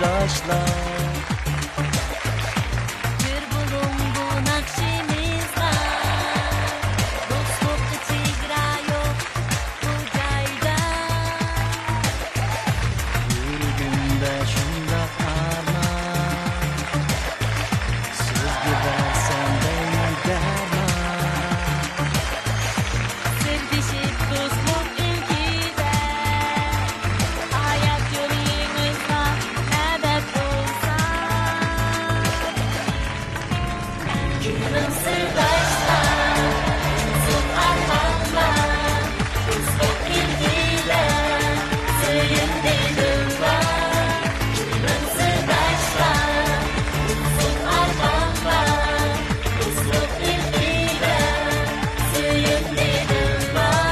sırdaşlar. Bir bulundu nakşimiz var. Dostlukta çigra yok bu cayda. Yüreğimde şunda arman. Sevgi versen beni derman. Sevdişip dostluk ülkede. Hayat yolumuzda nebet olsa. Gülüm sırdaşlar, uzun armağanlar. Dostluk ülkede, söyündenim var. Gülüm sırdaşlar, uzun armağanlar. Dostluk ülkede, söyündenim var.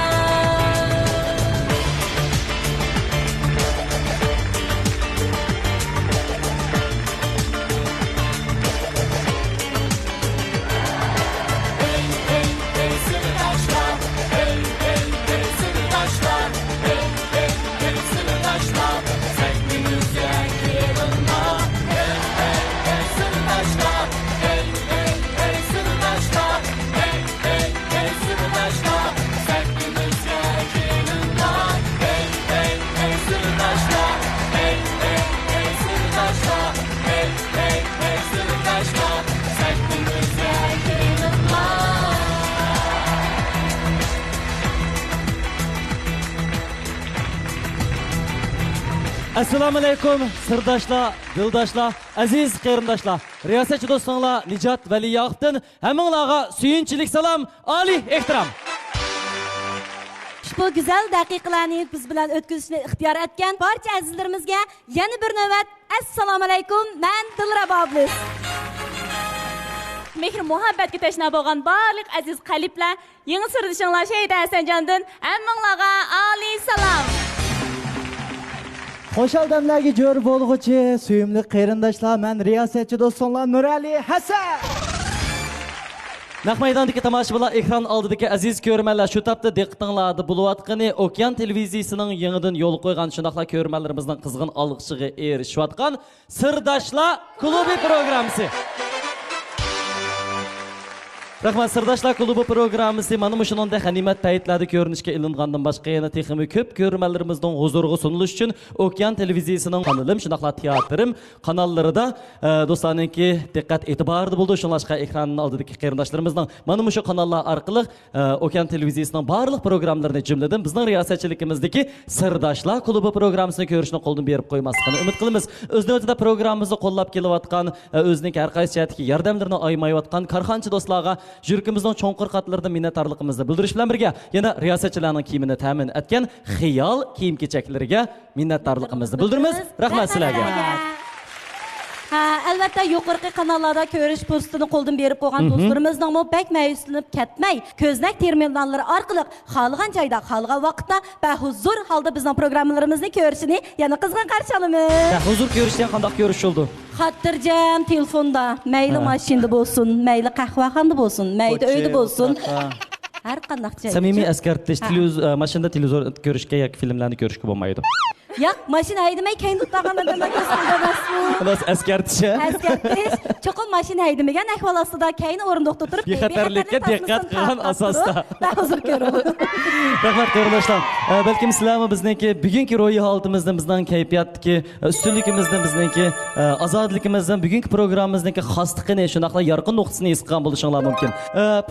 Hey hey hey sırdaşlar, hey hey hey sırdaşlar, hey hey hey sırdaşlar, sevgimizde yanında. Hey hey hey sırdaşlar, hey hey hey sırdaşlar, hey hey hey sırdaşlar, sevgimizde yanında. Hey hey hey sırdaşlar, hey hey hey sırdaşlar, hey hey hey sırdaşlar, sevgimizde yanında. Assalomu alaykum, sirdoshlar, dildoshlar, aziz qarindoshlar. Riyosatchi do'stlar Nijat Valiyoqdan hammanglarga suyunchilik salom, oliy ehtirom. Bu güzel daqiqalarni biz bilan o'tkazishni ixtiyor etgan barcha azizlarimizga yana bir navbat assalomu alaykum. Men Dilrabo Ablis. Mehr muhabbatga tashna bo'lgan barliq aziz qalblar, yangi sirdishinglar Shayda Hasanjondan hammanglarga oliy salom. Xo'sh odamlarga jo'r bo'lg'uchi, suyimli qarindoshlar, men riyosatchi do'stlar Nurali Hasan. Naq maydondagi tomoshabinlar, ekran oldidagi aziz ko'rmanlar, shu topda diqqatingizda bo'layotgani Okean televiziyasining yangidan yo'l qo'ygan shunaqla ko'rmanlarimizning qizg'in olqishiga erishayotgan Sirdoshlar klubi programmasi. Rahmat, Sirdoshlar klubi programmasi mana shunday g'animat paytlarda ko'rinishga ilingandan boshqa yana texnik ko'p ko'rmanlarimizning huzuriga sunilish uchun Okean televiziyasining kanalim, shunaqla teatrim kanallarida do'stlarningki diqqat e'tiborida bo'ldi. Shunlashqa ekranning oldidagi qarindoshlarimizning mana shu kanallar orqali Okean televiziyasining barliq programmalarini jumladan bizning riyosatchiligimizdagi Sirdoshlar klubi programmasini ko'rishni qo'ldan berib qo'ymasligini umid qilamiz. O'z navbatida programmamizni qo'llab kelayotgan, o'zining har qaysi jihatdagi yordamlarini aymayotgan korxonchi do'stlarga Jurkimizning cho'nqir qatlarida minnatdorligimizni bildirish bilan birga yana riyosatchilarning kiyimini ta'min etgan xiyol kiyim-kechaklariga minnatdorligimizni bildiramiz. Rahmat sizlarga. Ha, albatta yuqorqi kanallarda ko'rish postini qo'ldan berib qo'ygan do'stlarimizning mo bak mayuslanib ketmay, ko'znak terminallari orqali xohlagan joyda, xohlagan vaqtda va huzur holda bizning programmalarimizni ko'rishini yana qizg'in qarshi olamiz. Huzur ko'rishdan qanday ko'rish oldu? Xotirjam telefonda, mayli mashinada bo'lsin, mayli qahvaxonada bo'lsin, mayli uyda bo'lsin. Har qanday joy. Samimiy eskartish, mashinada televizor ko'rishga yoki filmlarni ko'rishga bo'lmaydi. Yo'q, mashina haydamay keyin tutgandan ko'rsatamazmi? Xalos eskartish. Eskartish. Cho'qim mashina haydamagan ahvol ostida keyin o'rindiqda turib, bexatarlikka diqqat qilgan asosda. Hozir ko'raman. Rahmat qarindoshlar. Balkim sizlarmi bizniki bugungi ro'yi holatimizdan, bizning kayfiyatdagi ustunligimizdan, bizniki ozodligimizdan, bugungi programmamizniki xosligini, shunaqla yorqin nuqtasini his qilgan bo'lishinglar mumkin.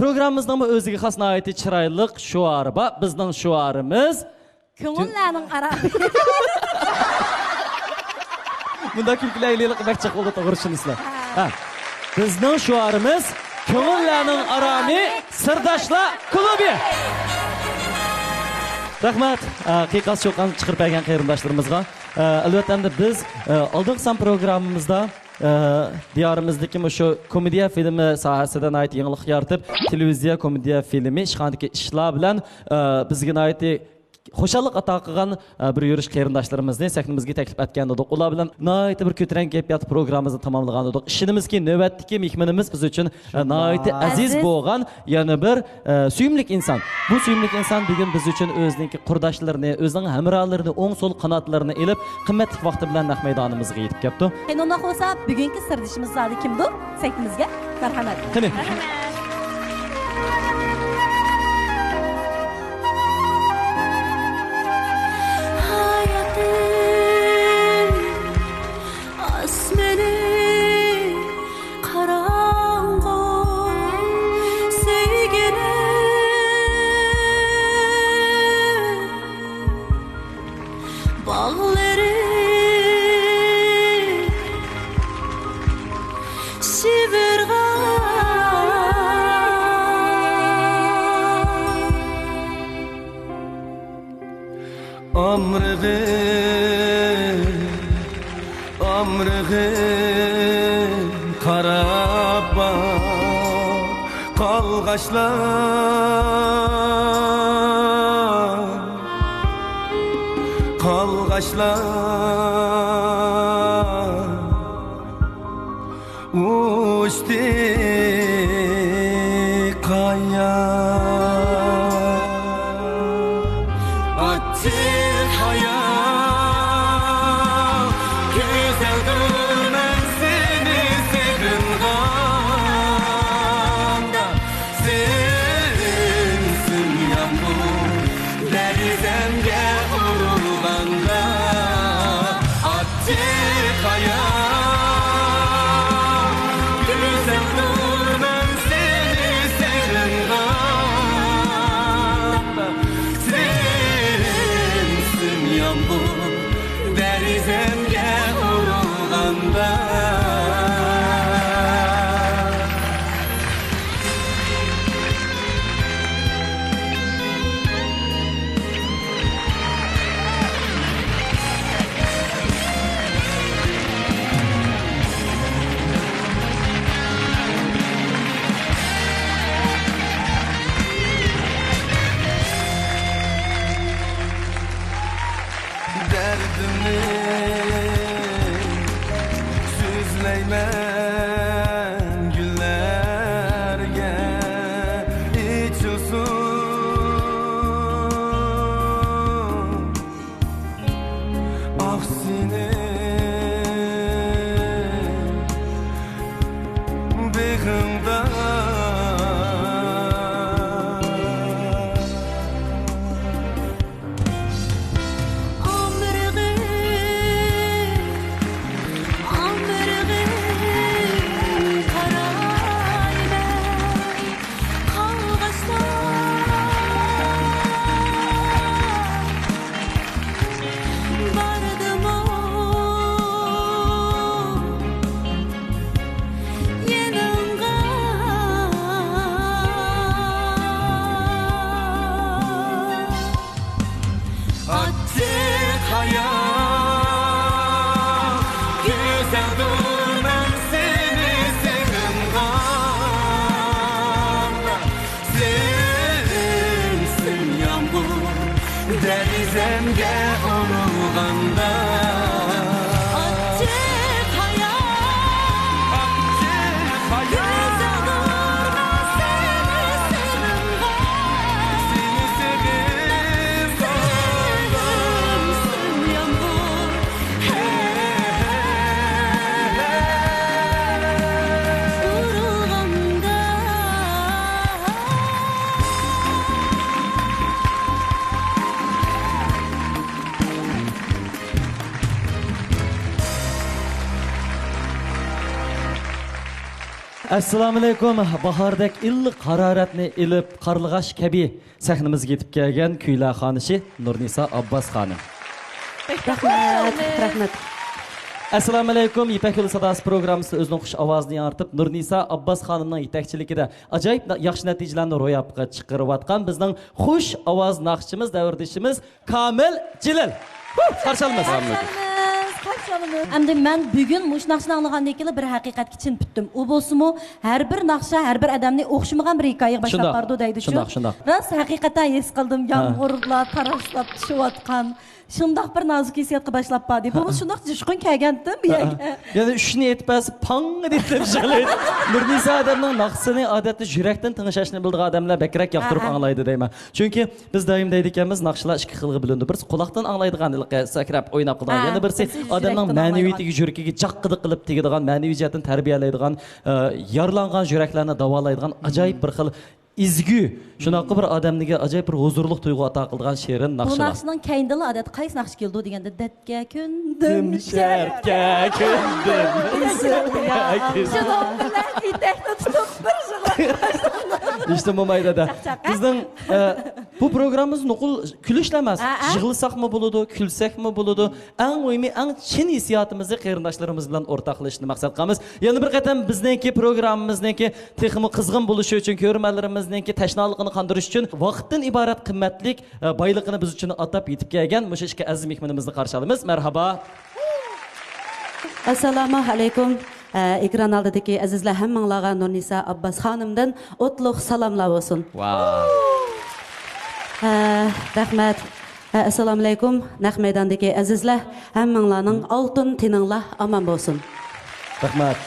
Programmamizning o'ziga xos nihoyatda chiroyli shuari bor. Bizning shuarimiz ko'ngillarning arasi. Bunda kulkulaylik bakcha qo'lda to'g'ri tushunasizlar. Bizning shuarimiz ko'ngillarning arami Sirdoshlar klubi. Rahmat, qiyoqas cho'qan chiqirib bergan qarindoshlarimizga. Albatta biz oldingi san programmamizda diyorimizdagi shu komediya filmi sohasidan ayt yangilik yaratib, televiziya komediya filmi ishxonadagi ishlar bilan bizga ayt xo'shallik ato qilgan bir yurish qarindoshlarimizni sahnimizga taklif etgan edik. Ular bilan nihoyatda bir ko'tarinki kayfiyat programmamizni tamomlagan edik. Ishonimizki, navbatdagi mehmonimiz biz uchun nihoyatda aziz bo'lgan yana bir suyumli inson. Bu suyumli inson bugun biz uchun o'zining qurdoshlarini, o'zining hamrohlarini, o'ng so'l qanotlarini elib, qimmatli vaqti bilan naq maydonimizga yetib keldi. Endi unda bo'lsa, bugungi sirdishimiz zodi kimdir? Sahnimizga marhamat. Qani. Hayatım asmeni karango sevgine bağları Amrığı qarab qalğaşlar uçtu kaya Attık hayal güzeldir ben seni sevdiğimde sensin yağmur derizemge vurulanda Attık hayal güzeldir ben seni sevdiğimde sensin yağmur derizemge vurulanda derdimi süzleymen güllerge içilsin aksine begimda Attık hayal güzeldir ben seni sevdiğimde sensin yağmur derizemge vurulanda Attık hayal güzeldir ben seni sevdiğimde seni sevdiğimde Assalomu alaykum. Bahordek illiq haroratni ilib qarlig'ash kabi sahnimizga yetib kelgan kuylar xonishi Nurnisa Abbos xonim. Rahmat. Assalomu alaykum. Ipak yo'li sadosi programmasida o'zining xush ovozini yoritib Nurnisa Abbos xonimning yetakchiligida ajoyib yaxshi natijalarni ro'yobga chiqarayotgan bizning xush ovoz naqshchimiz, davrdishimiz Komil Jilil. Qarshi olamiz. Әмді мен бүгін мұш нақшыны аңлағаннан кейін бір haqiqatga chin bitdim. O bo'lsa-mu, har bir naqsha, har bir odamni o'xshamagan bir hikoyaga boshlab Shundoq, bordi deydi shu. shundoq. Rost haqiqatan his qildim, yomg'irlar tarashlab tushayotgan. Shundoq bir nozik hissiyotga boshlab bordi. Bu shundoq jushqun kelgandi bu yerga. Yani üçünü etmez, pang deyip şeyler. Nurnisa adamның naqsını adetli yürekten tanışaşını bildiği adamlar bekrek yaptırıp anlaydı deyman. Çünkü biz daim deydikemiz naqşılar iki xilga bilinadi. Birisi quloqdan anglaydigan ilqi sakrab o'ynab qiladigan, yana birisi odamning ma'naviyatiga yuragiga jaqqidiq qilib tegadigan, ma'naviyatini tarbiyalaydigan, yaralangan yuraklarni davolaydigan ajoyib bir xil izgü, shunaqa bir odamga ajoyib bir huzurlik tuyg'u ato qilgan she'rin Bu naqshilar. naqshning kayindili odat qaysi naqsh keldi deganda datga kundim Sharka kundim. Şunun bilan itekni tutib bir İşte Mumayda da. Bizden bu programımız nokul külüşlemez. Jığılsak mı buludu, külsek mi buludu? En mühimi, en çin hissiyatımızı qeyrindaşlarımız bilan ortaklaşını maksat qilamiz. Yani bir qatam bizniki programımızniki texmi qizg'in bo'lishi uchun, ko'rmalarimizniki tashnaligini qandirish uchun vaqtdan iborat qimmatlik boyligini biz uchun atab yetib kelgan mushu ishga aziz mehmonimizni qarshi olamiz. Marhaba. Assalomu alaykum. Ekran oldidagi azizlar hammanglarga Nurnisa Abbas xonimdan o'tliq salomlar bo'lsin. Wow. Rahmat. Assalomu alaykum. Naq maydondagi azizlar hammanglarning oltin tininglar omon bo'lsin. Rahmat.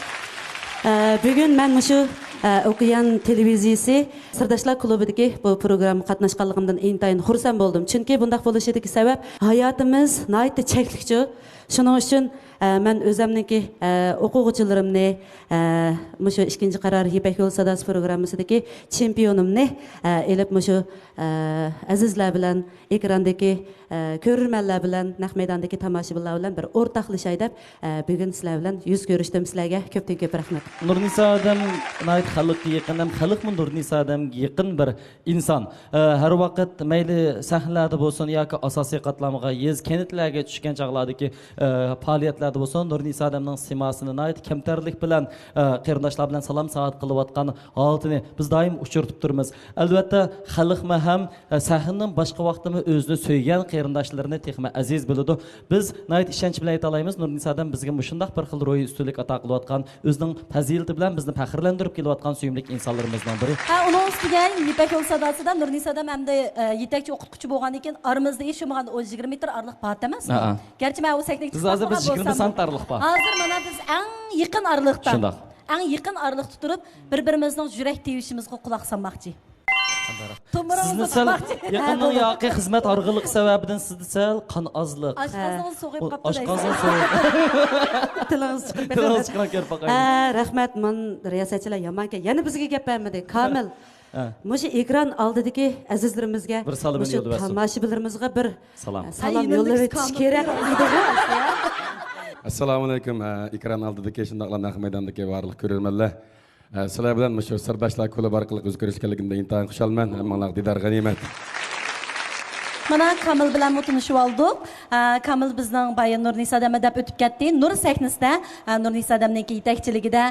Bugun men mushu O'qiyan televiziyasi Sirdoshlar klubidagi bu program qatnashganligimdan intayin xursand bo'ldim. Chunki bunday bo'lishidagi sabab hayotimiz nihoyatda cheklikchi. Shuning uchun men o'zimniki o'quvchilarimni mushu 2-qarar Yipak yo'l sadosi programmasidagi chempionimni elib mushu azizlar bilan ekrandagi ko'rurmanlar bilan naq maydondagi tomoshabinlar bilan bir o'rtoqlashay deb bugun sizlar bilan yuz ko'rishdim. Sizlarga ko'pdan ko'p rahmat. Nurnisa adam nayt xalqqa yaqin ham xalqmi Nurnisa adamga yaqin bir inson. Har vaqt mayli sahnalarda bo'lsin yoki asosiy qatlamga yez kenitlarga tushgan chaqlardagi faoliyatlarda bo'lsin Nurnisa adamning simasini nayt kamtarlik bilan qarindoshlar bilan salom saat qilayotgan holatini biz doim uchirtib turmiz. Albatta xalqma ham sahnaning boshqa vaqtimi o'zini so'ygan qarindoshlarini texma aziz biladi. Biz nayt ishonch bilan ayta olamiz Nurnisa adam bizga mushundaq bir xil ro'y ustunlik ato qilayotgan o'zining fazilati bilan bizni faxrlantirib kelayotgan suyumlik insonlarimizdan biri. Onun ustiga Yipak yo'l sadosida Nurnisa adam hamda yetakchi o'qituvchi bo'lgan ekan, aramizda eshilmagan 20 metr araliq bor emasmi? Garchi men o saklikchi. Biz hozir biz 20 sant araliq bor. Hozir mana biz eng yaqin araliqdan. Shundoq. Eng yaqin araliqda turib, bir-birimizning yurak tevishimizga quloq solmoqchi. Sizni sal yaqinning yoqi xizmat org'iliq sababidan sizni sal qon ozliq. Oshqozon so'g'ib qopdi. Oshqozon so'g'ib. Tilingiz chiqib Tilingiz chiqib ketdi. Rahmat, men riyosatchilar yomonki. Yana bizga gap bermadi. Komil. Mushu ekran oldidagi azizlarimizga, bir salom yo'llaysiz. Tomoshabinlarimizga bir Salom. salom yo'llab o'tish kerak edi. Assalomu alaykum. Ekran oldidagi shundoqlar naq maydondagi barliq ko'rurmanlar. Sizlar bilan shu Sirdoshlar klubi orqali o'zgarishganligimda intayin xushalman. Hammanglarga didor g'animat. Mana Kamil bilan tanishib oldik. Kamil bizning bayan Nurnisa adamga deb o'tib ketdi. Nur sahnasida Nurnisa adamning yetakchiligida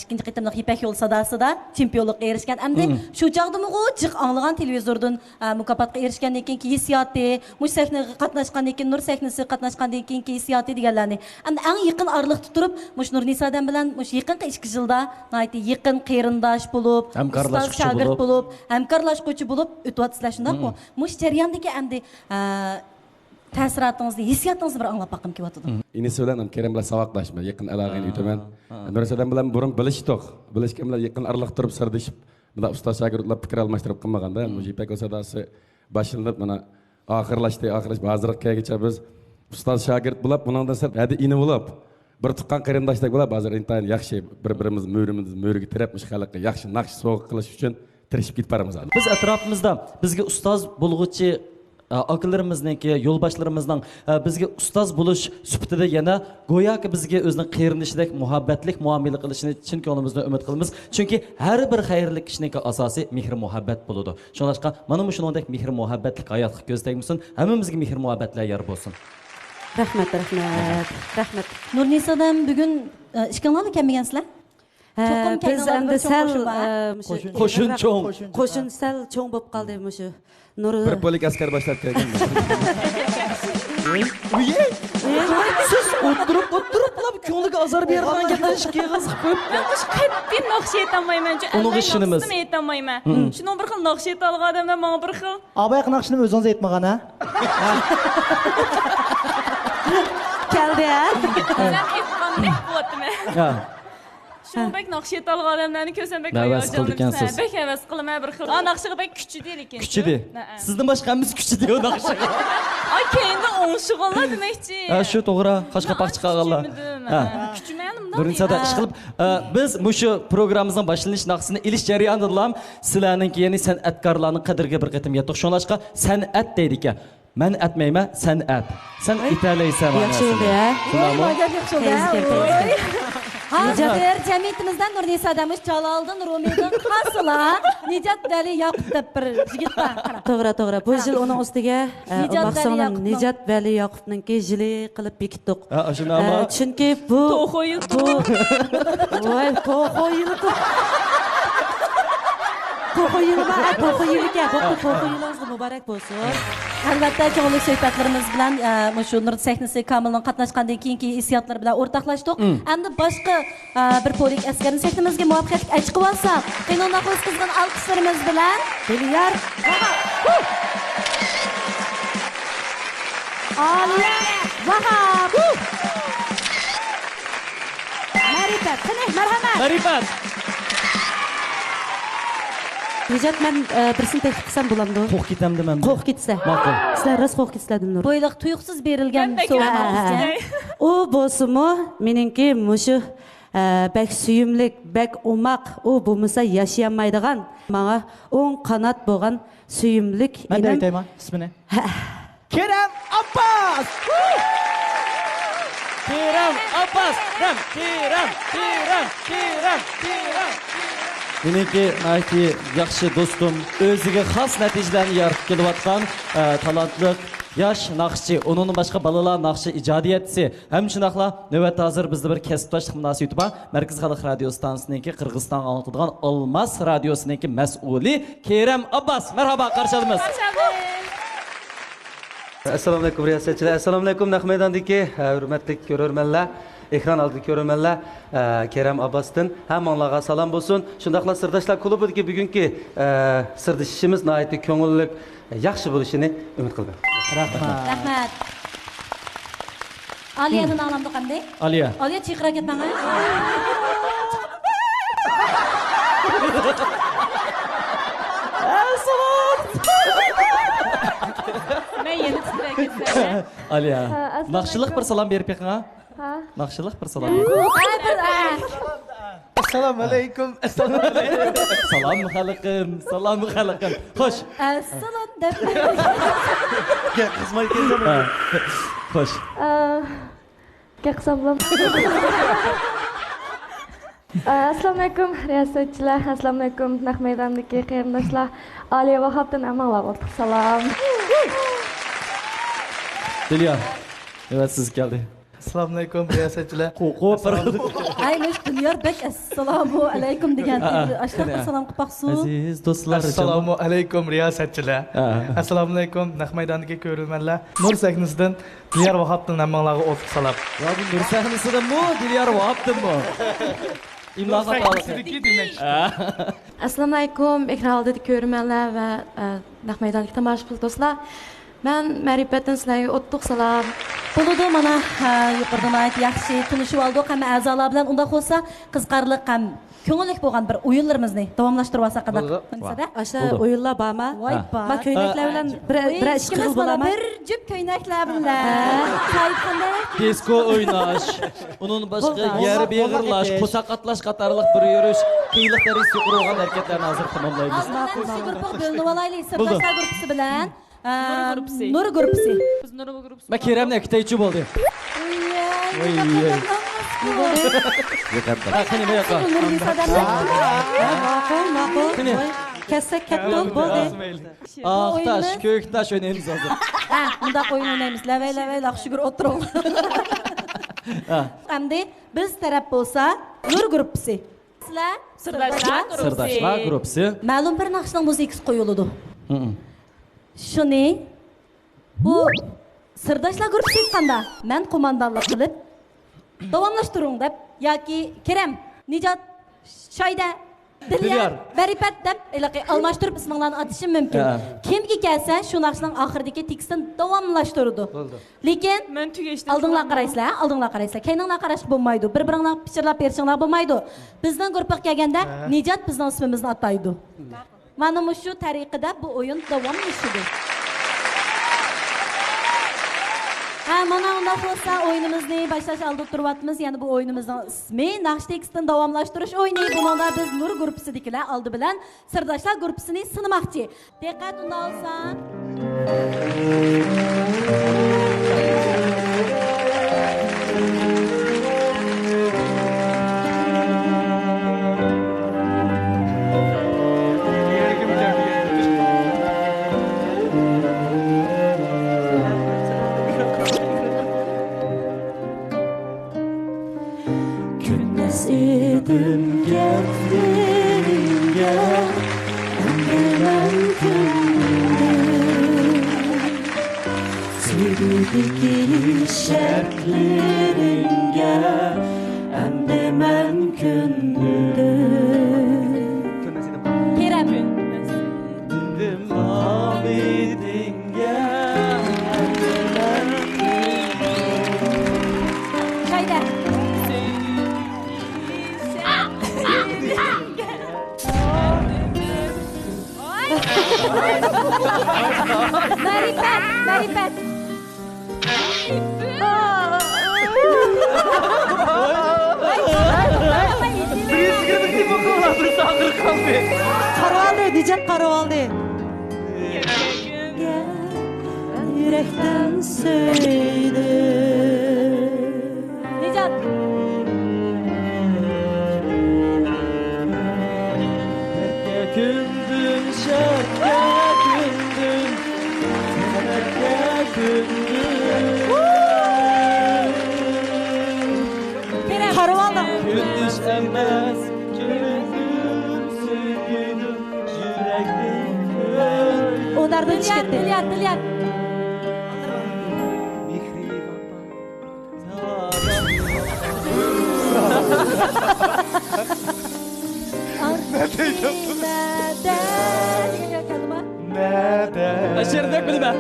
2-qatimliq Yipak yo'l sadosida chempionlikka erishgan. Endi shu chaqdimi jiq anglagan televizordan mukofotga erishgandan keyingi hissiyoti, mush sahnaga qatnashgandan keyin Nur sahnasi qatnashgandan keyingi hissiyoti deganlarni. Endi eng yaqin araliqda turib, mush Nurnisa adam bilan mush yaqinqi 2 yilda nihoyat yaqin qarindosh bo'lib, hamkorlashuvchi bo'lib, hamkorlashuvchi bo'lib o'tyapsizlar shundaqmi? Mush jarayondagi endi ta'siratingizni, hissiyotingizni bir anglab boqim kelyapti. Inisi bilan ham Kerem bilan saboqlashma, yaqin aloqani yutaman. Nurnisa bilan burun bilishdik. Bilishgan bilan yaqin araliq turib sirdishib, bunda ustoz shogirdlar fikr almashtirib qilmaganda, Yipak yo'l sadosi boshlanib mana oxirlashdi. Hozirgacha biz ustoz shogird bo'lib, bundan sir hadi ini bo'lib, bir tuqqan qarindoshlar bo'lib, hozir intayin yaxshi bir-birimiz mo'riga tirabmish xalqqa yaxshi naqsh so'q qilish uchun tirishib ketib boramiz. Biz atrofimizda bizga ustoz bo'lg'uchi akalarimizniki, yo'lboshlarimizning bizga ustoz bo'lish sifatida yana go'yoki bizga o'zining qarindoshidek muhabbatlik muomala qilishini chin ko'nglimizdan umid qilamiz. Chunki har bir xayrli kishining asosiy mehr muhabbat bo'ladi. Shuningdek, mana shuningdek mehr muhabbatlik hayotga ko'z tegmasin, hammamizga mehr muhabbatlar yor bo'lsin. Rahmat. Nurnisadan bugun ishkanlarni kelmagansizlar? Biz endi sal qo'shin sal cho'ng bo'lib qoldi mushu. Bir polik askar boshlab kelgan. Siz O'tirib, ko'ngliga azor bergan gapdan ishga qiziqib qo'yib. Men o'sha qat'iy naqsh aytolmayman. Uning ishimiz. Aytolmayman. Shuni bir xil naqsh aytolgan odamlar menga bir xil. Abay qanaqshini o'zingiz aytmagan ha? Keldi ha. Sen aytgandek bo'ldimi? Ha. Shu bek naqsh aytolgan odamlarni ko'rsam bek Havas qildi ekansiz. Bek havas qilaman bir xil. Naqshiga bek kuchli lekin. Kuchli. Sizdan boshqa hammamiz kuchli o naqshiga. Ay kendi o'ngshig'onlar demakchi. Ha, shu to'g'ri. Qashqapoq chiqarganlar. Ha. Kuchmanimda. Birinchida ish qilib, biz mushu programmamizning boshlanish naqsini ilish jarayonida sizlarning ya'ni san'atkorlarning qadriga bir qatim yetdik. Shunlashqa san'at deydi ekan. Men atmayman, san'at. Sen italaysan. Yaxshi bo'ldi ha. Yaxshi bo'ldi. Hozir jamiyatimizdan Nurnisa Adamovich Jaloliddin Rumiyning qasila Nijat Vali Yoqub deb bir yigit bor. To'g'ri. Bu yil uning ustiga Nijat Vali Allohning Yoqubning- Nijat Vali Yoqubninki yili qilib bekitdik. Ha, shuni ama Chunki bu To'xoyil. Voy, to'xoyil. To'xoyilingiz muborak bo'lsin. Albatta cho'g'lik suhbatlarimiz bilan shu Nur sahnasi Kamilning qatnashgandan keyingi hissiyotlar bilan o'rtoqlashdik. Endi boshqa bir polik askarning sahnamizga muvaffaqiyat chiqib olsa, qiynoqli qizg'in alqishlarimiz bilan Dilyar Aliya Vahab Marifat, qani marhamat. Marifat. Nijat men birsini taklif qilsam bo'lamdi. Qo'q ketamdi men. Qo'q ketsa. Ma'qul. Sizlar rost qo'q ketsizlarmi Nur? Bo'yliq tuyuqsiz berilgan Ben de so'zlar. U bo'lsa-mu, meningki mushu bek suyumlik, bek umaq, u bo'lmasa yashayamaydigan, menga o'ng qanot bo'lgan suyumlik Men de aytayman ismini. Kerem Abbas. Kerem Abbas. Kerem. Meniki nayti yaxshi do'stim, o'ziga xos natijalarni yaratib kelayotgan talantli yosh naqshchi, uning boshqa balalar naqshi ijodiyatchisi. Ham shunaqla navbatda hozir bizda bir kasbdoshlik munosabati bor. Markaz xalq radio stansiyasiniki Qirg'iziston anglatidigan Olmos radiosiniki mas'uli Kerem Abbas. Marhaba, qarshi olamiz. Assalomu alaykum riyosatchilar. Assalomu alaykum Naqmaydondagi hurmatli ko'rormanlar, ekran oldidagi ko'rormanlar. Kerem Abbasdan hammanglarga salom bo'lsin. Shundaqla sirdoshlar klubidagi bugungi sirdishimiz nihoyatda ko'ngilli, yaxshi bo'lishini umid qilaman. Rahmat. Aliyani nomlamdi qanday? Aliya. Aliya chiqira ketmang. Men yeni titrek ketdim. Aliya. Naqshliq bir salom berib beqing ha? Ha. Naqshliq bir salom. Assalomu alaykum. Salom xalqim. Xo'sh. Assalom deb. Xizmat keldim. Xo'sh. Qaqsam Assalomu alaykum riyosatchilar, assalomu alaykum Naqmaydondagi qarindoshlar. Aliya Vahabdan amallar salom. Dilyar. Evet siz geldi. Assalomu alaykum riyosatchilar. Ay mush Dilyar bek assalomu alaykum degan ashtaqa salom qilib baqsu. Aziz do'stlar. Assalomu alaykum riyosatchilar. Assalomu alaykum Naqmaydondagi ko'rormanlar. Nur sahnasidan Dilyar Vahabdan hammanglarga o'tib salom. Ya bu Nur sahnasidanmi, Dilyar Vahabdanmi? İmlaga Assalomu alaykum ekran oldidagi ko'rmanlar va Naqmaydondagi tomoshabin do'stlar. Men Marifatdan sizlarga o'ttiq salom. Bo'ladi mana yuqoridan ayt yaxshi tunishib oldik hamma a'zolar bilan unda bo'lsa qiziqarli ham ko'ngillik bo'lgan bir o'yinlarimizni davomlashtirib olsak qanday? Asha o'yinlar bormi? Voy bor. Men ko'ylaklar bilan bir ish qilib bo'laman. Bir jup ko'ylaklar bilan. Saytxonda Disko o'ynash, onun boshqa yer beg'irlash, qo'saqatlash qatorliq bir yurish, qiyliq darajasiga urgan harakatlarni hozir tamomlaymiz. guruh bo'linib olaylik sirdoshlar guruhi bilan. Gruppasi. Nur guruhi. Biz Nur gruppasi. Ben Kerem'le kitayçı oldu. Qani bu yoqqa. Ma'qul. Qani. Kessak katta bo'ldi. Aqtash, ko'ktash o'ynaymiz hozir. Ha, bunda o'yin o'ynaymiz. Lavay, yaxshi o'tirib. Hamda biz taraf bo'lsa Nur guruhi. Sizlar Sirdoshlar guruhi. Ma'lum bir naqshning muzikasi qo'yiladi. Shuni bu sirdoshlar guruhi chiqqanda men qo'mondonlik qilib davomlashtiring deb yoki Kerem, Nijat, Shoyda, Dilyar. Dilyar, Baripat deb almashtirib isminglarni atishim mumkin. Ha. Kimga kelsa shu naqshning oxiridagi tekstini davomlashtirdi. Lekin Men tugashdim. oldinglar qaraysizlar. Keyninglar qarashga bo'lmaydi. Bir-biringlar pichirlab berishinglar bo'lmaydi. Bizning guruhga kelganda Nijat bizning ismimizni ataydi. Mana shu tariqada bu o'yin davomlashadi. Mana unda bo'lsa o'yinimizni boshlash oldi turyapmiz. Ya'ni bu o'yinimizning ismi naqsh tekstini davomlashtirish o'yini. Bunda biz Nur guruhisidagilar oldi bilan Sirdoshlar guruhisini sinamoqchi. Diqqat unda olsa. Kündüz idim gözlerine Ömrümün gündüz Sevdiki şertlerine Ömrümün gündüz Kerem. Shoyda. Marifat. Qaravaldi, Nijat qaravaldi. Yürekten söyle Nijat. Gündün şerke gündün Kerem. Qaravaldi. Gündüz emez gündüz sevgilim yürekten Onlardan chiqdi. Dilyar. Aşırıda bilme.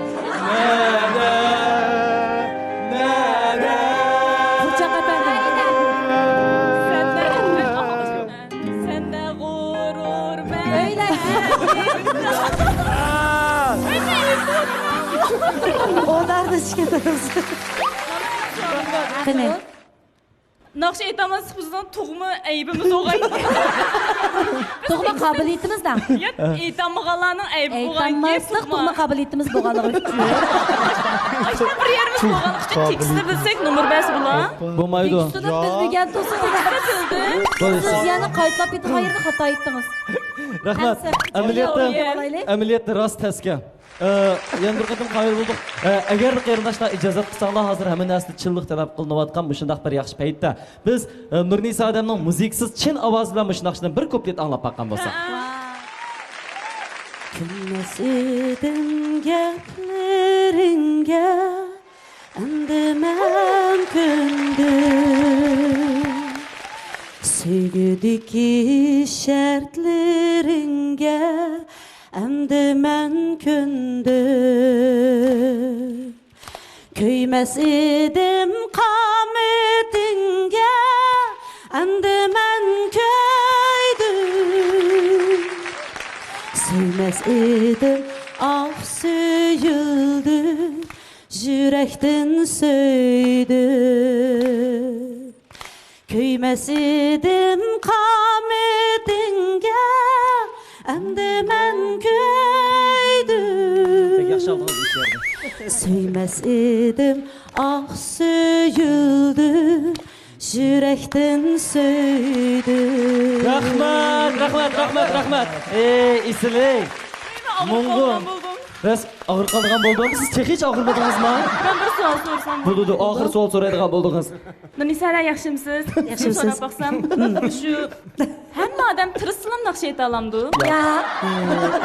Burçak efendim. Sende gurur ben. Öyle. Onlardan chiqdi. Qani. Naqsh aytamiz, bizning tug'ma aybimiz o'g'ay. Tug'ma qobiliyatimizdan. Aytamaganlarning aybi bo'lgan. Aytmaslik tug'ma qobiliyatim bo'lganligi uchun. Aytib bir yerimiz bo'lgan uchun tekstni bilsak nomer 5 bilan. Bo'lmaydi. Tekstini biz bilgan to'sib siz yana qaytlab ketib qayerda xato aytdingiz. Rahmat. Amaliyotda rost tasga. Yana bir qatim qayr bo'ldik. Agar qarindoshlar ijozat qilsanglar, hozir hamma narsa chinlik talab qilinayotgan shundaq bir yaxshi paytda biz Nurnisa odamning muziksiz chin ovoz bilan shunaqdan bir kuplet anglab baqqan bo'lsak. Külmez idim geplerine Endi men kündüm Sevgideki şartlarınga Endi men kündüm Köymez idim kametinge Endi men köydüm Sevmez idim ah söyüldü Yürekten söydü Köymez idim kametinge Endi men köydüm Yaxshi aldingiz ish yerda. Söymez idim ah söyüldü Yürekten söydü Rahmat. Isilik. Mungu. Biz og'ir qolgan bo'ldingiz. Siz hiç og'irmadingizmi? Ben bir sual sorsam. Bo'ldi, oxir savol so'raydigan bo'ldingiz. Nunisa'lar yaxshimisiz? Yaxshimisiz. So'rab baqsam, shu hamma odam tirishsilam naqsh ayta olamdi. Ya.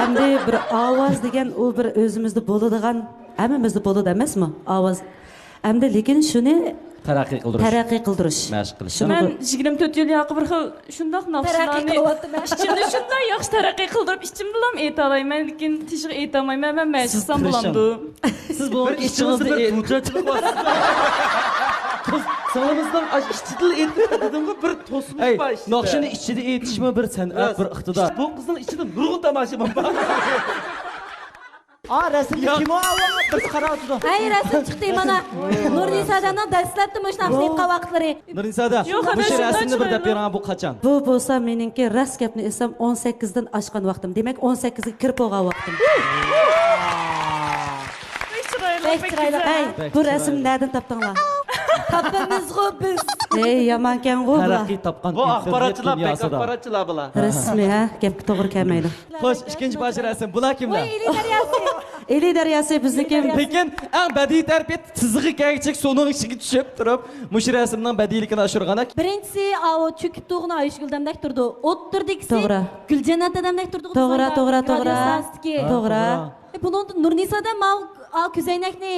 Endi bir ovoz degan u bir o'zimizda bo'ladigan, hammamizda bo'ladi emasmi? Ovoz. Endi lekin shuni Taraqqiy qildirish. taraqqiy qildirish. Mashq qilish. Ben 24 yıl yağı bir xil şundaq Taraqqiy qilyapti, naqshlarni içimde şunday yaxshi taraqqiy qildirib içimde lam ayta alayman, lekin tishig ayta olmayman. Men mashqsam bo'lamdi. Siz bu ishingizda tuğcaçılık var. Sağımızdan işçidil ettik dedim bir tosunmuş Ey, var işte. naqshini ichida aytishmi bir san'at, bir iqtidor. Bu kızın içinde nurgul tamaşa var. Aa resimde kim o? Bir qara tutup. Ay rasm chiqdi mana. Nurnisadandan dastlabda mushnaqni aytgan vaqtlari. Nurisada, Yo'q, bu ana shundan rasmni bir deb chiqadi. beraman bu qachon? Bu bo'lsa meningki rost gapni esam 18 dan oshgan vaqtim. Demak 18 ga kirib bo'lgan vaqtim. Bek chiroyli. Ay, bu rasm nereden topdinglar? Tapimizg'u biz. Ey, yamankan-ku bular. Taraqqiy topgan Bu internet akbaratçılar, pek dunyosida. akbaratçılar bular. Rasmi ha, gapga to'g'ri kelmaydi. Xo'sh, ikkinchi bosh rasm. Bular kimlar? Voy eli daryasi. Eli daryasi bizniki. Lekin eng badiiy tarbiya chizig'i kagchik so'ning ichiga tushib turib, mush rasmning badiiyligini oshirgan. Birinchisi o cho'kib to'g'ni Ayshguldamdek turdi. O'ttirdikisi To'g'ri. Guljanat dadamdek turdi. To'g'ri, to'g'ri, to'g'ri. To'g'ri. Buni Nurnisadan mal ko'zoynakni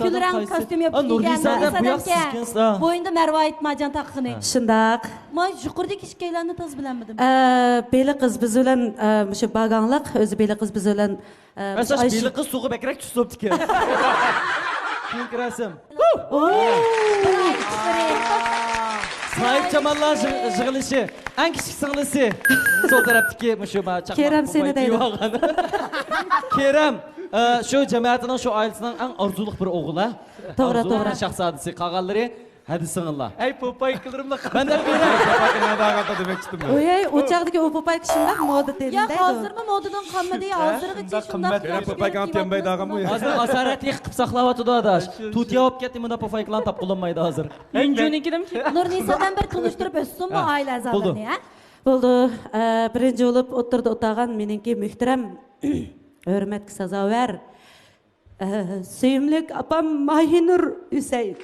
kulrang kostyum yapib Nurnisada bu yoq sizkinsa. Bo'yinda Marvoit majan taqqini. Shundoq. Men yuqoridagi ishkaylarni toz bilanmidim. Beli qiz biz bilan shu baganliq, o'zi beli qiz biz bilan Asosh beli qiz sug'i bakrak tushibdi. Keyingi rasm. Sahip Jamallar yig'ilishi. Eng kichik singlisi. Sol tarafdagi mushu chaqmoq. Kerem seni deydi. Kerem shu jamiyatining shu oilasining eng orzuliq bir o'g'li. To'g'ri, to'g'ri. Shahzodasi qolganlari hadi singillar. Ey popay kılırımla Mendan beray. O'y, o'chaqdagi u popay shundoq moda Ya terdingda. hozirmi modadan qolmadi, hozirgacha shundoq. Hozir asoratli qilib saqlayotdi adash. Tutiya olib ketdi, bunda pofayqlan tap qo'llanmaydi hozir. Yengunikidim ki. Nurnisadan bir tunishtirib o'ssinmi oila a'zolarini, ha? Bo'ldi. Birinchi bo'lib o'tirdi o'tag'an meningki muhtaram hurmatga sazovor suyimlik opam Mahinur Husayn.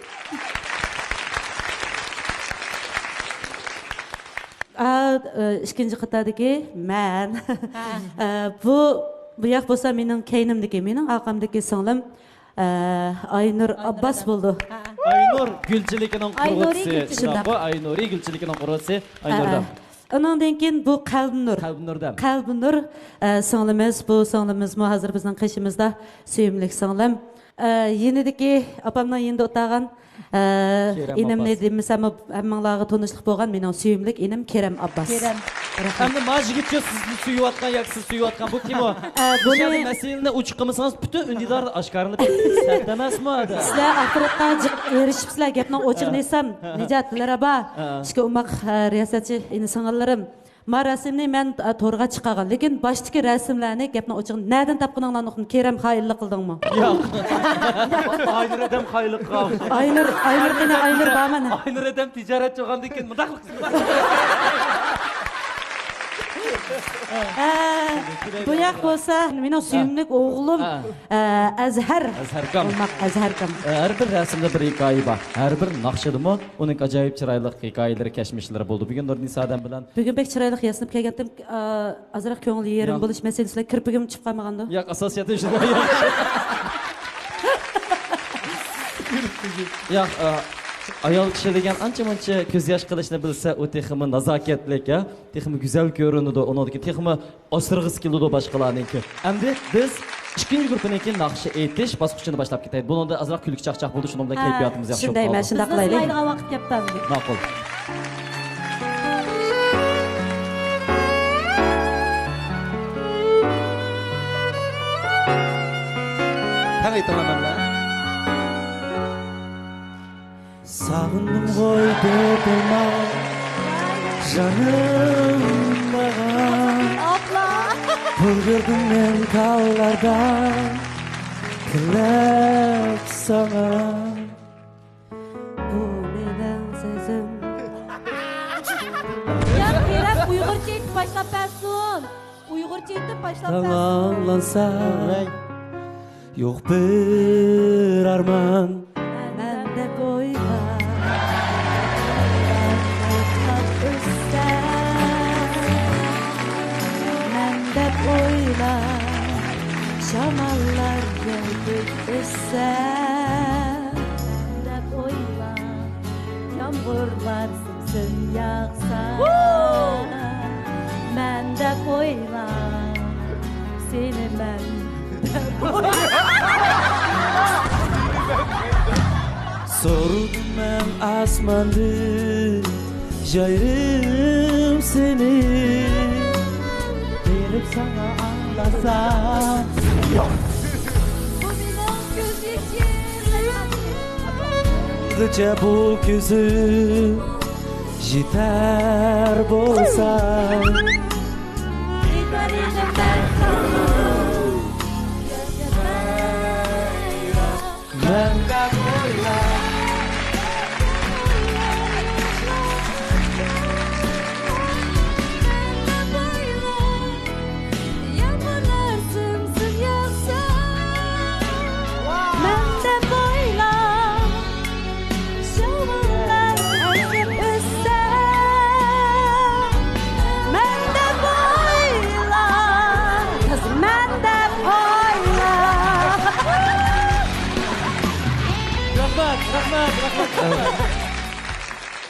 İkinci qatadagi men. Bu yoq bo'lsa mening keynimdagi, mening orqamdagi singlim Aynur Abbas bo'ldi. Aynur gulchiligining qurg'uvchisi. Gulchiligi. Shundoq, Aynuri gulchiligining qurg'uvchisi Aynurdan. Ondan keyin bu Qalbinur. Qalbinurdan. Qalbinur singlimiz, bu singlimiz hozir bizning qishimizda suyimlik singlim. Yenidagi opamning yenda o'tag'an inimni demisam hammanglarga tanishlik bo'lgan mening suyimlik inim Kerem Abbas. Kerem. Endi majigitga sizni suyayotgan yoki siz suyayotgan bu kim o? Buni masalani ochiq qilmasangiz butun undidor oshkorinib sahta emasmi adi? sizlar oxiratga erishibsizlar gapni ochiq desam nijatlar aba ishga umaq riyosatchi insonlarim Marasimni men to'rga chiqagan, lekin boshdagi rasmlarni gapni ochiq nereden topganinglarni uqdim. Kerem xayrlik qildingmi? Yo'q. Aynur edem haylık kav. Aynur qana Aynur bamani. Aynur edem ticaret çoğandı ki mıdak mısın? Bu yoq bo'lsa mening suyimlik o'g'lim Azhar. Azharkam. Azharkam. Har bir rasmda bir hikoya bor. Har bir naqshidimi uning ajoyib chiroyli hikoyalari, kashmishlari bo'ldi. Bugun Nurnisadan bilan Bugun bek chiroyli yasinib kelgandim. Azroq ko'ngli yerim bo'lish masalasida kirpigim chiqib qolmaganda. yo'q asosiyati shunday. Yo'q, ayol kishi degan ancha-muncha ko'z yosh qilishni bilsa, u texmi nazokatlik, texmi go'zal ko'rinadi, uniki texmi osirg'is keladi boshqalarniki. Endi biz ikkinchi guruhdan keyin naqshi aytish bosqichini boshlab ketaylik. Bunda azroq kulki chaqchaq bo'ldi, shunda bilan kayfiyatimiz yaxshi bo'ldi. Shunday, shunday qilaylik. Sizlaydigan vaqt kelibdi. Ma'qul. Tanı tamamım lan. Sağındım koy dedema Canım bana Abla. Pırgırdım ben kallardan Kılap sana Bu mening sezim. Ya Kerem Uyg'urcha aytib boshlab bersin. Uyg'urcha aytib boshlab bersin. Tamamlansa Yok bir arman Mende boyla Mende boyla Şamallar geldi esse Mende boyla yaqsa mende oyla seni ben Sordum ben asmanı Jayrim seni Gelip sana anlasam Gıca bu küzü Jiter bolsa Ben de boyla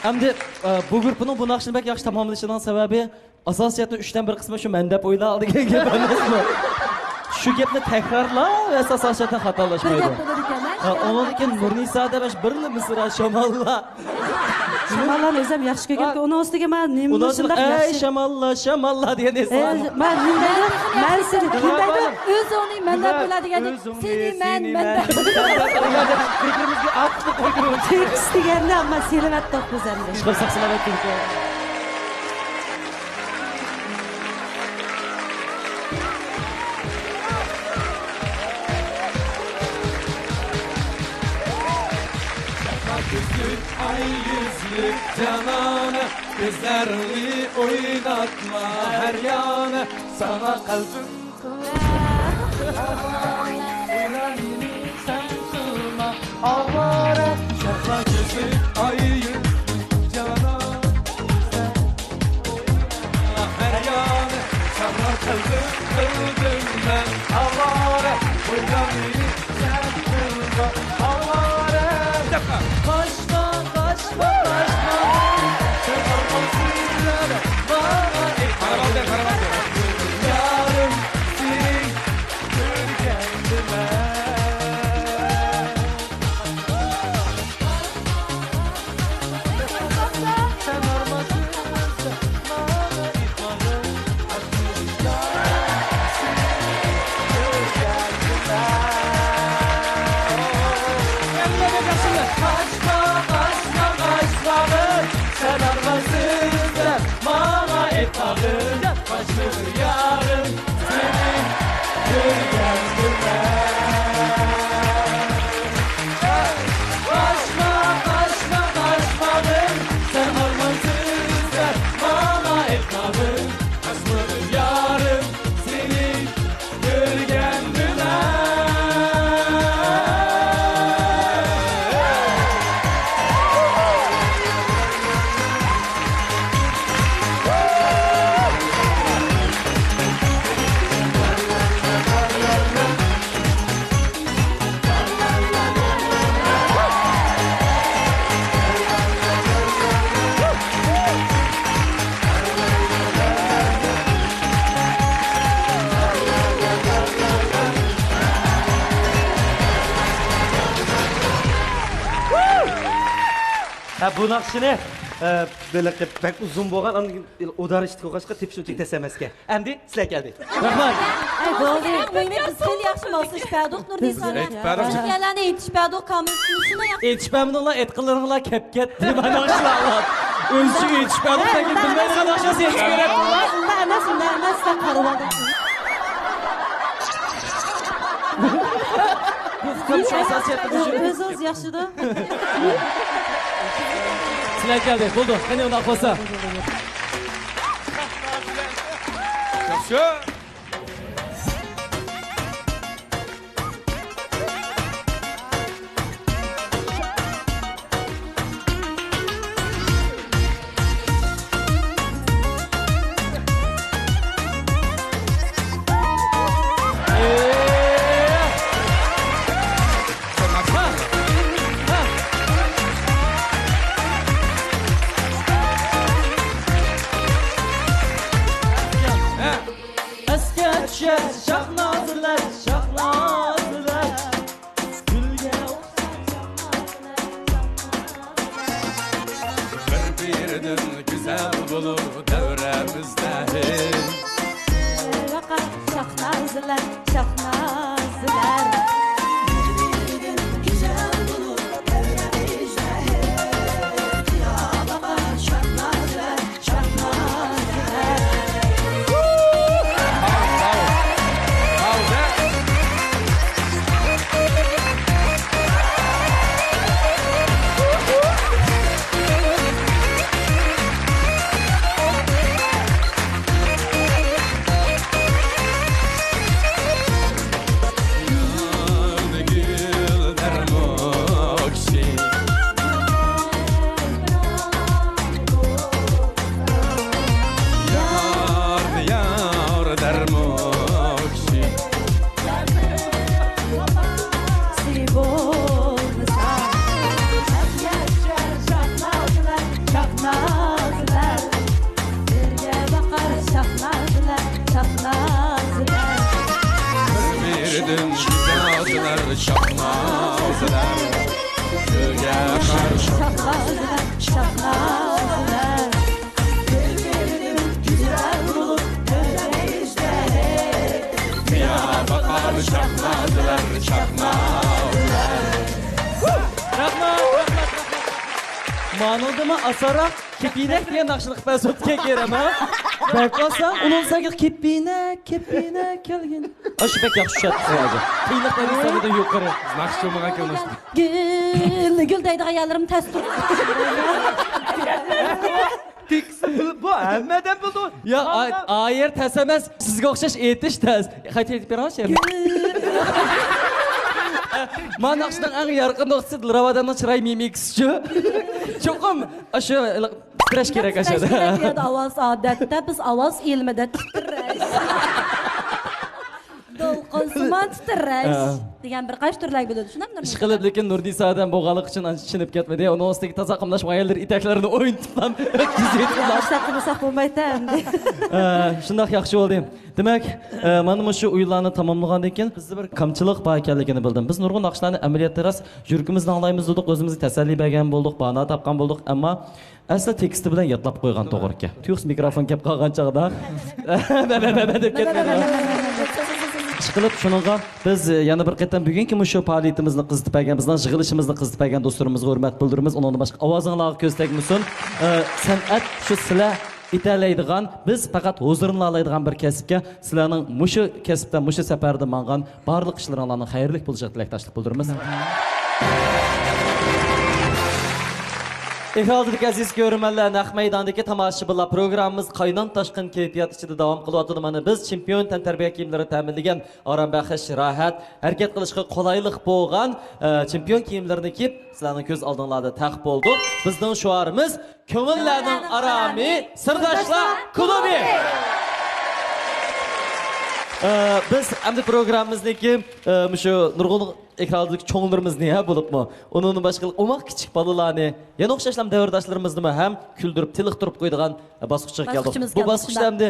Hamdi bu grupning bu naqshni bak yaxshi tamomlashining sababi asosiyatni 3dan 1 qismi shu men deb o'yladi degan gap emasmi? Shu gapni takrorla va asosiyatdan xatolashmaydi. Ondan keyin Nurnisa deb birli misra shamalla. Shamallarni o'zim yaxshi ko'rganku, uni ustiga men nima shunday Ey yaxshi. shamalla shamalla degan esan. Men nima men seni Kimdaydi? O'z o'g'ling menda bo'ladigani seni menda. Fikrimizga aqli qo'ydirib tekst deganda amma selavat topizamdi. chiqib saqsilab aytdik. Ay yüzlü cananı Gözlerini oynatma her yanı Sana kalbim sen kılma avare Şaka gözü ay yüzlü cananı her yanı Sana kalbim kıldım ben avare Oynamını sen kılma avare Kaçma kaçma kaçma Sen kalmasın bana Karavan de Yarım senin gör kendime Sen olmasın bana itmanı Kaçma kaçma kaçma Sen armasın bana etmadın Kaçmış yarım seni gör kendime Kaçma kaçma kaçmadın Sen armasın bana etmadın Kaçmadın yarım seni gör kendime Bu naqshini böyle pek uzun bo'lgan, o'darishni qo'qashga tepishuvchi tasamasga. Endi sizlar keldik. Rahmat. Ay bo'ldi. Meni biz xeyli yaxshi moslashdik Nurnisani. Chiqganlarni aytishdik, kamishini yaxshi. Etishpamdinglar, etqilaringlar kep ketdi. Mana shular. O'zi etishpamdagi bilmaydigan naqshasi etib beradilar. Unda emas, sen qarab oldim. Ko'p asosiyatni tushunib. O'z yaxshida. Sizlar keldik. Bo'ldi. Qani unda bo'lsa. Yaxshi. düşer şahnazlar, şahnazlar. Gülge Bir-birinin güzel bulur devremizde. Vakar şahnazlar, şahnazlar. Güzel bulur devremizde. Ya vakar şahnazlar, şahnazlar. Bir-birinin güzeller şahnazlar. Gülge karşı ya bakar şahnazlar, şahnazlar. Manıldı mı asara kepinek diye nakşılık ben sötke kerem ha. Bakmasa onun sanki kepinek kelgin. Aşı pek yakşı şat sayacak. Kıyılıkları sanıda yukarı. Nakşı olmağa kalmıştı. Gül deydi ayarlarım test dur. Bu emmeden buldu. Ya ayer tesemez sizge okşaş etiş tez. Hayt etip bir şey mi? Man nakşıdan en yarkın doksid lıravadan çıray mimikisçi. Çokum aşı streş gerek aşağıda. Streş gerek avaz adette biz avaz ilmide titreş. Dolqunsuman titreş. Degan bir qaç türlek biladi düşünamdır. Işqilib lekin Nurnisadan boğalık için ançınıp ketmedi. Onun üstündeki taza qımlaş ayarlar iteklerini oyuntup Başlatırsak olmaydı endi. Şundaq yaxşı oldu. Demek, mana şu uylarni tamamlagandan keyin bizda bir kamchilik bor ekanligini bildim. Biz nurg'un naqshlarni amaliyotda ras yuragimizni anglaymiz dedik, o'zimizni tasalli bergan bo'ldik, ba'no topgan bo'ldik, ammo asli teksti bilan yodlab qo'ygan to'g'ri ekan. Tuyuqs mikrofon kelib qolgan chog'da deb ketdi. Ishqilib shuningga biz yana bir qatam bugungi shu faoliyatimizni qizitib bergan, bizdan yig'ilishimizni qizitib bergan do'stlarimizga hurmat bildiramiz. Undan boshqa ovozinglarga ko'z tegmasin. San'at shu sizlar italaydigan, biz faqat huzurlanadigan bir kasbga sizlarning mushu kasbda, mushu safarda mangan barliq ishlaringlarning xayrli bo'lishiga tilakdoshlik bildiramiz. Efendim aziz görürmenler, Naq Meydandaki tomoshabinlar programımız qaynon taşqın keyfiyat içinde devam qılıp mana biz chempion tantarbiya kiyimlari ta'minlagan orambaxish, rohat, harakat qilishga qulaylik bo'lgan chempion kiyimlarini kiyib sizlarning ko'z oldinglarda taqib bo'ldik. Bizning shuarimiz ko'ngillarning arami sirdoshlar klubi. Biz endi programmamizdagi shu nurg'un ekrandagi cho'nglarimizni ha bo'libmi? Onun boshqa omoq kichik bolalarni, yana o'xshashlam davrdoshlarimizmi ham kuldirib, tiliqtirib qo'ydigan bosqichga keldik. Bu bosqichda endi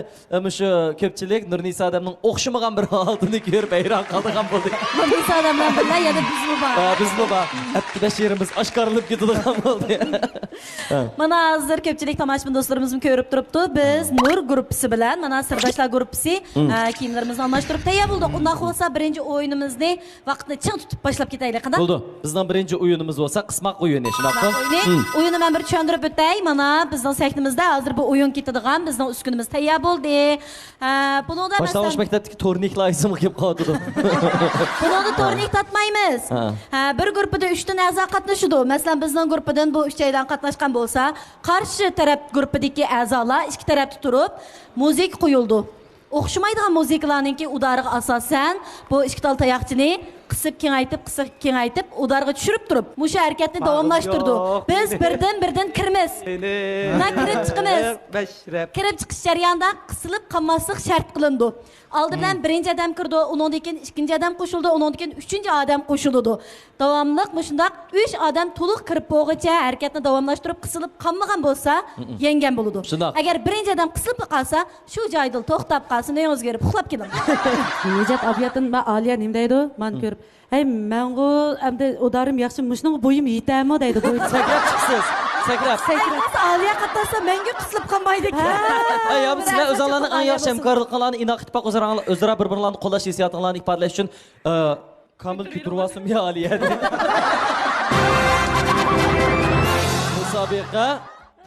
shu ko'pchilik Nurnisa odamning o'xshamagan bir holatini ko'rib hayron qolgan bo'ldik. Nurnisa odamlar bilan yana bizmi bor. Bizmi bor. Hatto she'rimiz oshkorlanib ketadigan bo'ldi. Mana hozir ko'pchilik tomoshabin do'stlarimizni ko'rib turibdi. Biz Nur gruppasi bilan, mana Sirdoshlar gruppasi kiyimlarimizni almashtirib tayyor bo'ldik. Undan bo'lsa birinchi o'yinimizni vaqtni ching tutib boshlab ketaylik. Qanday? Bo'ldi. Bizning birinchi o'yinimiz bo'lsa qismaq o'yini, shunaqmi? O'yinni men bir tushuntirib o'tay. Mana bizning sahnimizda hozir bu o'yin ketadigan, bizning uskunimiz tayyor bo'ldi. Buningda boshlang'ich maktabdagi torniklar ismi kelib qoldi. Buningda tornik tatmaymiz. Bir guruhda 3 ta a'zo qatnashadi. Masalan, bizning guruhdan bu 3 aydan qatnashgan bo'lsa, qarshi taraf guruhidagi a'zolar ikki tarafda turib, musiqa qo'yildi. O'xshamaydigan musiqalarningki udariga asosan bu ikki tal tayoqchini qısıb kengaytib, udarga tushirib turib, mushu harakatni davomlashtirdi. yo'q, Biz birdan kirimiz. Buna kirib chiqimiz. Bashrab. Kirib chiqish jarayonida qisilib qolmaslik shart qilindi. Oldi bilan birinchi odam kirdi, undan keyin ikkinchi odam qo'shildi, undan keyin uchinchi odam qo'shildi. Davomliq mushundaq 3 odam to'liq kirib bo'lguncha harakatni davomlashtirib qisilib qolmagan bo'lsa, yengan bo'ladi. Shundoq. Agar birinchi odam qisilib qolsa, shu joyda to'xtab qolsa, ne o'zgarib uxlab keling. Necat abiyatın ma Aliya nim deydi? Man ko'rib, "Hey, mengo endi udarım yaxshi, mushning bo'yim yetami?" deydi. Sakrab chiqsiz. Sakrab. Siz Aliya qatnasa menga qisilib qolmaydi ekan. Ya biz sizlar o'zinglarning eng yaxshi hamkorliklarni inoq ittifoq o'zaro bir-birlarini qo'llash hissiyotlarini ifodalash uchun komil kuydiryapsizmi ya Aliya? Musobaqa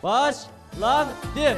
boshlandi.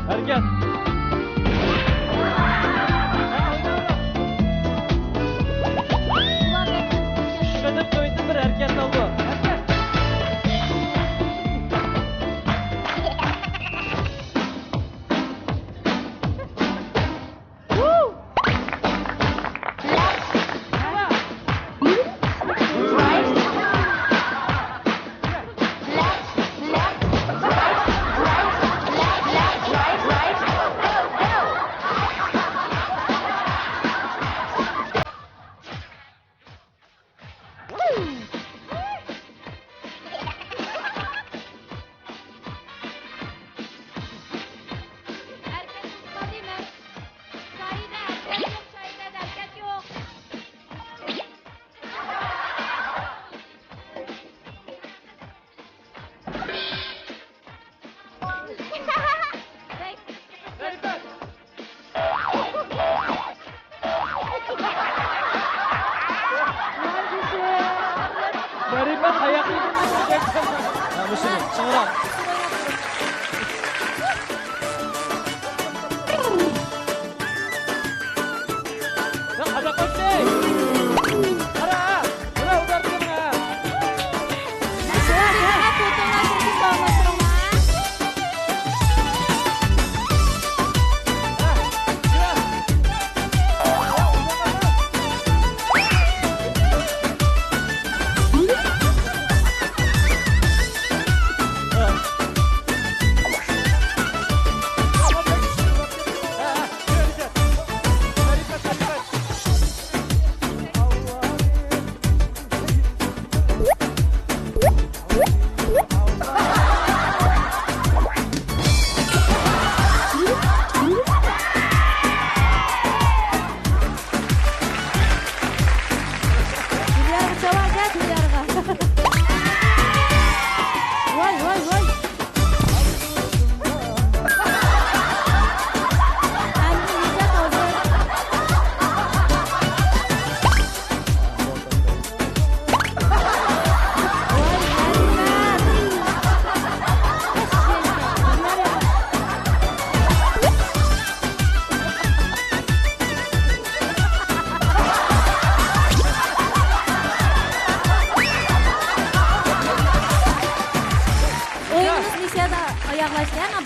Harakat. Qadam qo'ydi bir harakat oldu. Gariban ayaklı. Namusunu çığıran. Ya ada kote. Ara. Ora udah kena.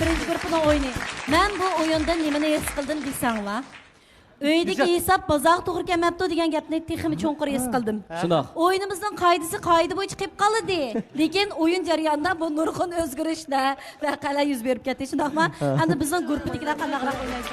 Birinci grupunu oynayın. Ben bu oyunda nimeni his qildim desanglar. Öydeki hesap bazaq to'g'ri kelmabdi degan gapni texmi cho'nqir his qildim. Shundoq. O'yinimizning qoida bo'yicha qilib qoldi. Lekin o'yin jarayonida bu nurg'un o'zgarishlar voqealar yuz berib ketdi. Shundoqmi? Endi bizning guruhdagilar qanaqaroq o'ynaydi?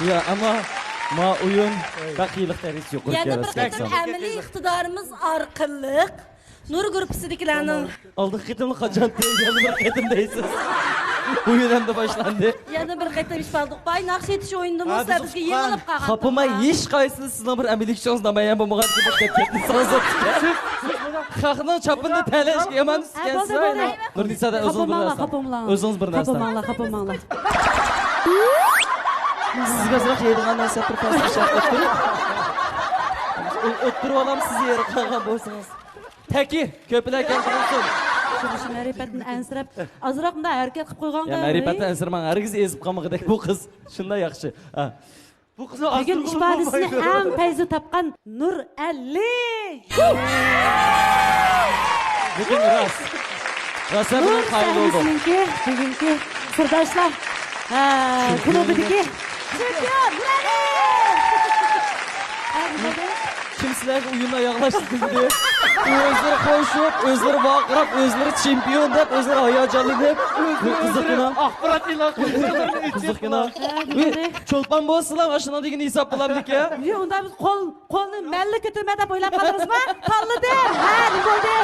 Ya ama ma oyun bakiylik terisi yok. Yana bir qatam amaliy iqtidorimiz orqali Nur gruppasidagilarning Aldık qitimli qachon yana bir qitim deysiz. Oyun ham da başlandı. yana bir qatam ish qildik. Bay naqsh etish o'yinimiz bizga yengilib qolgan. Kapıma hiç kaysın sizin bir emilikçiniz namayan bu muğat gibi ketketin sırası. Xalqning chapında talash yaman sizkensiz. Nurnisa da o'zingiz bir narsa. O'zingiz bir narsa. Qapamanglar. Sizga ziraq yeydigan narsa bir pastga shart turib. O'ttirib olam siz yeri qolgan bo'lsangiz. Taki ko'plar keltirsin. Shu ma'rifatni ansirab, azroq bunday harakat qilib qo'ygan-ku. Ya ma'rifatni ansirman, hargiz ezib qolmag'idek bu qiz. Shunday yaxshi. Ha. Bu qizni Bugun ifodasini ham fayzi topgan Nur Ali. Bugun Rasa bilan qayil oldu. Bugungi sirdoshlar klubidagi chempion Kim sizlarga o'yinda yog'lashtirdi? O'zlari qo'shib, o'zlari baqirib, o'zlari chempion deb, o'zlari hayajonlanib, qiziqina. Axborot e'lon qildi. Qiziqina. Cho'lpon bo'lsizlar, mana shuna degan hisob bo'lamdik-a? Yo'q, unda biz qo'lni malla ko'tarma deb o'ylab qoldingizmi? Qo'llida. Ha, nima bo'ldi?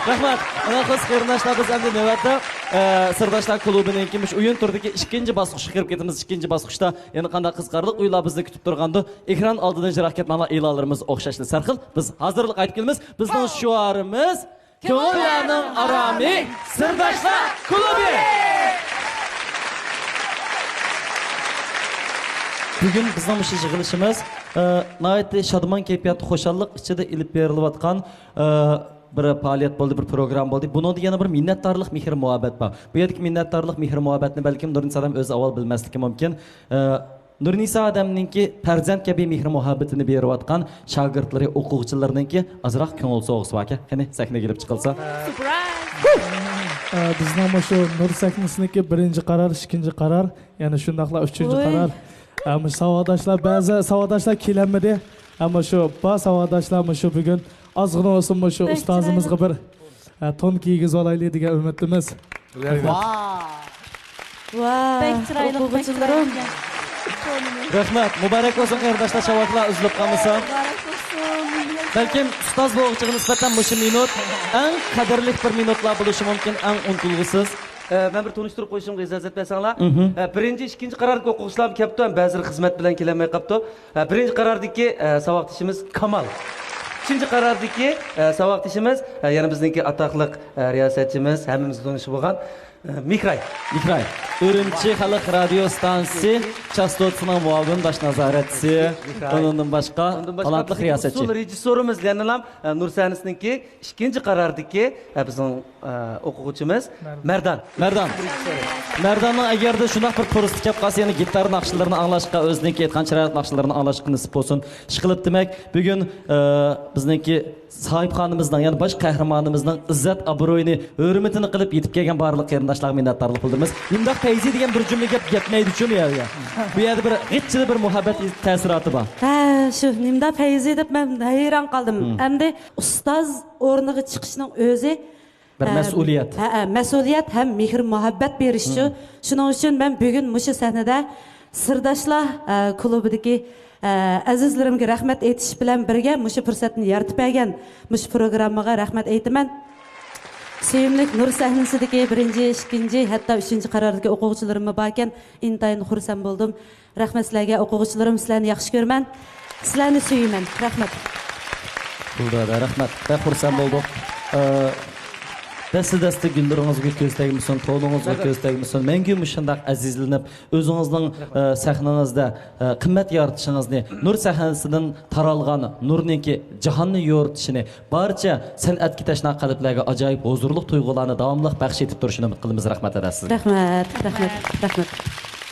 Rahmat. Ana qiz qarindoshlar biz endi navbatda Sirdoshlar klubining kimish o'yin turidagi ikkinchi bosqichga kirib ketamiz. Ikkinchi bosqichda yana qanday qiziqarli o'yinlar bizni kutib turgandi. Ekran oldidan ijro etganlar e'lonlarimiz o'xshashli sarxil. Biz hozirlik aytib kelamiz. Bizning shuarimiz ko'ngillarning arami Sirdoshlar klubi. Bugun bizning mush yig'ilishimiz nihoyatda shodmon kayfiyat, xushallik ichida ilib berilayotgan bir faoliyat bo'ldi, bir program bo'ldi. Buningda yana bir minnatdorlik, mehr muhabbat bor. Bu yerdagi minnatdorlik, mehr muhabbatni balkim Nurnisa odam o'zi avval bilmasligi mumkin. Nurnisa odamninki farzand kabi mehr muhabbatini berayotgan shogirdlari, o'quvchilarninki azroq ko'ngil so'g'isi bor ekan. Qani sahnaga kelib chiqilsa. Bizning mana shu Nur sahnasiniki birinchi qaror, ikkinchi qaror, yana shundaqla uchinchi qaror. Ama savodoshlar ba'zi savodoshlar kelamidi. Ama shu savodoshlar shu bugun ozg'ina olsin shu ustozimizga bir ton kiygizib olaylik degan umidimiz. Bek chiroyli o'quvchilarim. Rahmat, muborak bo'lsin qarindoshlar, shavotlar uzilib qolmasin. Balkim ustoz bu o'quvchiga nisbatan bu minut eng qadrli bir minutlar bo'lishi mumkin, eng unutulg'isiz. Ben bir tanıştırıp koyuşumga icazet bersanlar. Birinci, ikinci qarardagi o'quvchilar kelibdi, ba'zi xizmat bilan kelolmay qolibdi. Birinchi qarardagi saboqdishimiz Kamal. İkinci qarardagi saboqdishimiz yana bizningki atoqli riyosatchimiz, hammamiz tanishib bo'lgan Mikray. Ürümçi Xalq Radio Stansiyasi chastotsining muavin baş nazoratchisi, undan boshqa talantli riyosatchi. Usul rejissorimiz Lanalam Nur sahnasiningki ikinci qarardagi bizning o'quvchimiz Merdan. Merdanning agarda shunday bir fursat kelib qolsa, yana gitar naqshlarini anglashga, o'zining aytgan chiroyli naqshlarini anglashga nisib bo'lsin. Ishqilib demak, bugun bizningki sahibxonimizning, ya'ni bosh qahramonimizning izzat obro'yini, hurmatini qilib yetib kelgan barliq qarindoshlarga minnatdorlik bildiramiz. Bundoq fayzi degan bir jumla gap gapmaydi-ku yerga. Bu yerda bir g'itchili bir muhabbat ta'siroti bor. Ha, shu nimda fayzi deb men hayron qoldim. Endi ustoz o'rniga chiqishning o'zi bir mas'uliyat. Mas'uliyat ham mehr muhabbat berishchi. Shuning uchun men bugun mushu sahnada Sirdoshlar klubidagi azizlarimga rahmat aytish bilan birga mushu fursatni yaratib bergan mushu programmaga rahmat aytaman. Sevimli Nur sahnasidagi birinchi, ikkinchi, hatto uchinchi qarordagi o'quvchilarim bor ekan, intayin xursand bo'ldim. Rahmat sizlarga, o'quvchilarim, sizlarni yaxshi ko'raman. Sizlarni suyman. Rahmat. Burada rahmat. Ben xursand bo'ldim. Dasta gündürünüzü göz tegmisin, to'luğunuzu göz tegmisin. Mengu shundoq azizlanib, o'zingizning sahnangizda qimmat yaratishingizning, Nur sahnasidan taralgan Nurninki jahonni yo'ritishini, barcha san'atga tashna qalblarga ajoyib huzurli tuyg'ularni davomli baxsh etib turishini umid qilamiz. Rahmat edasiz.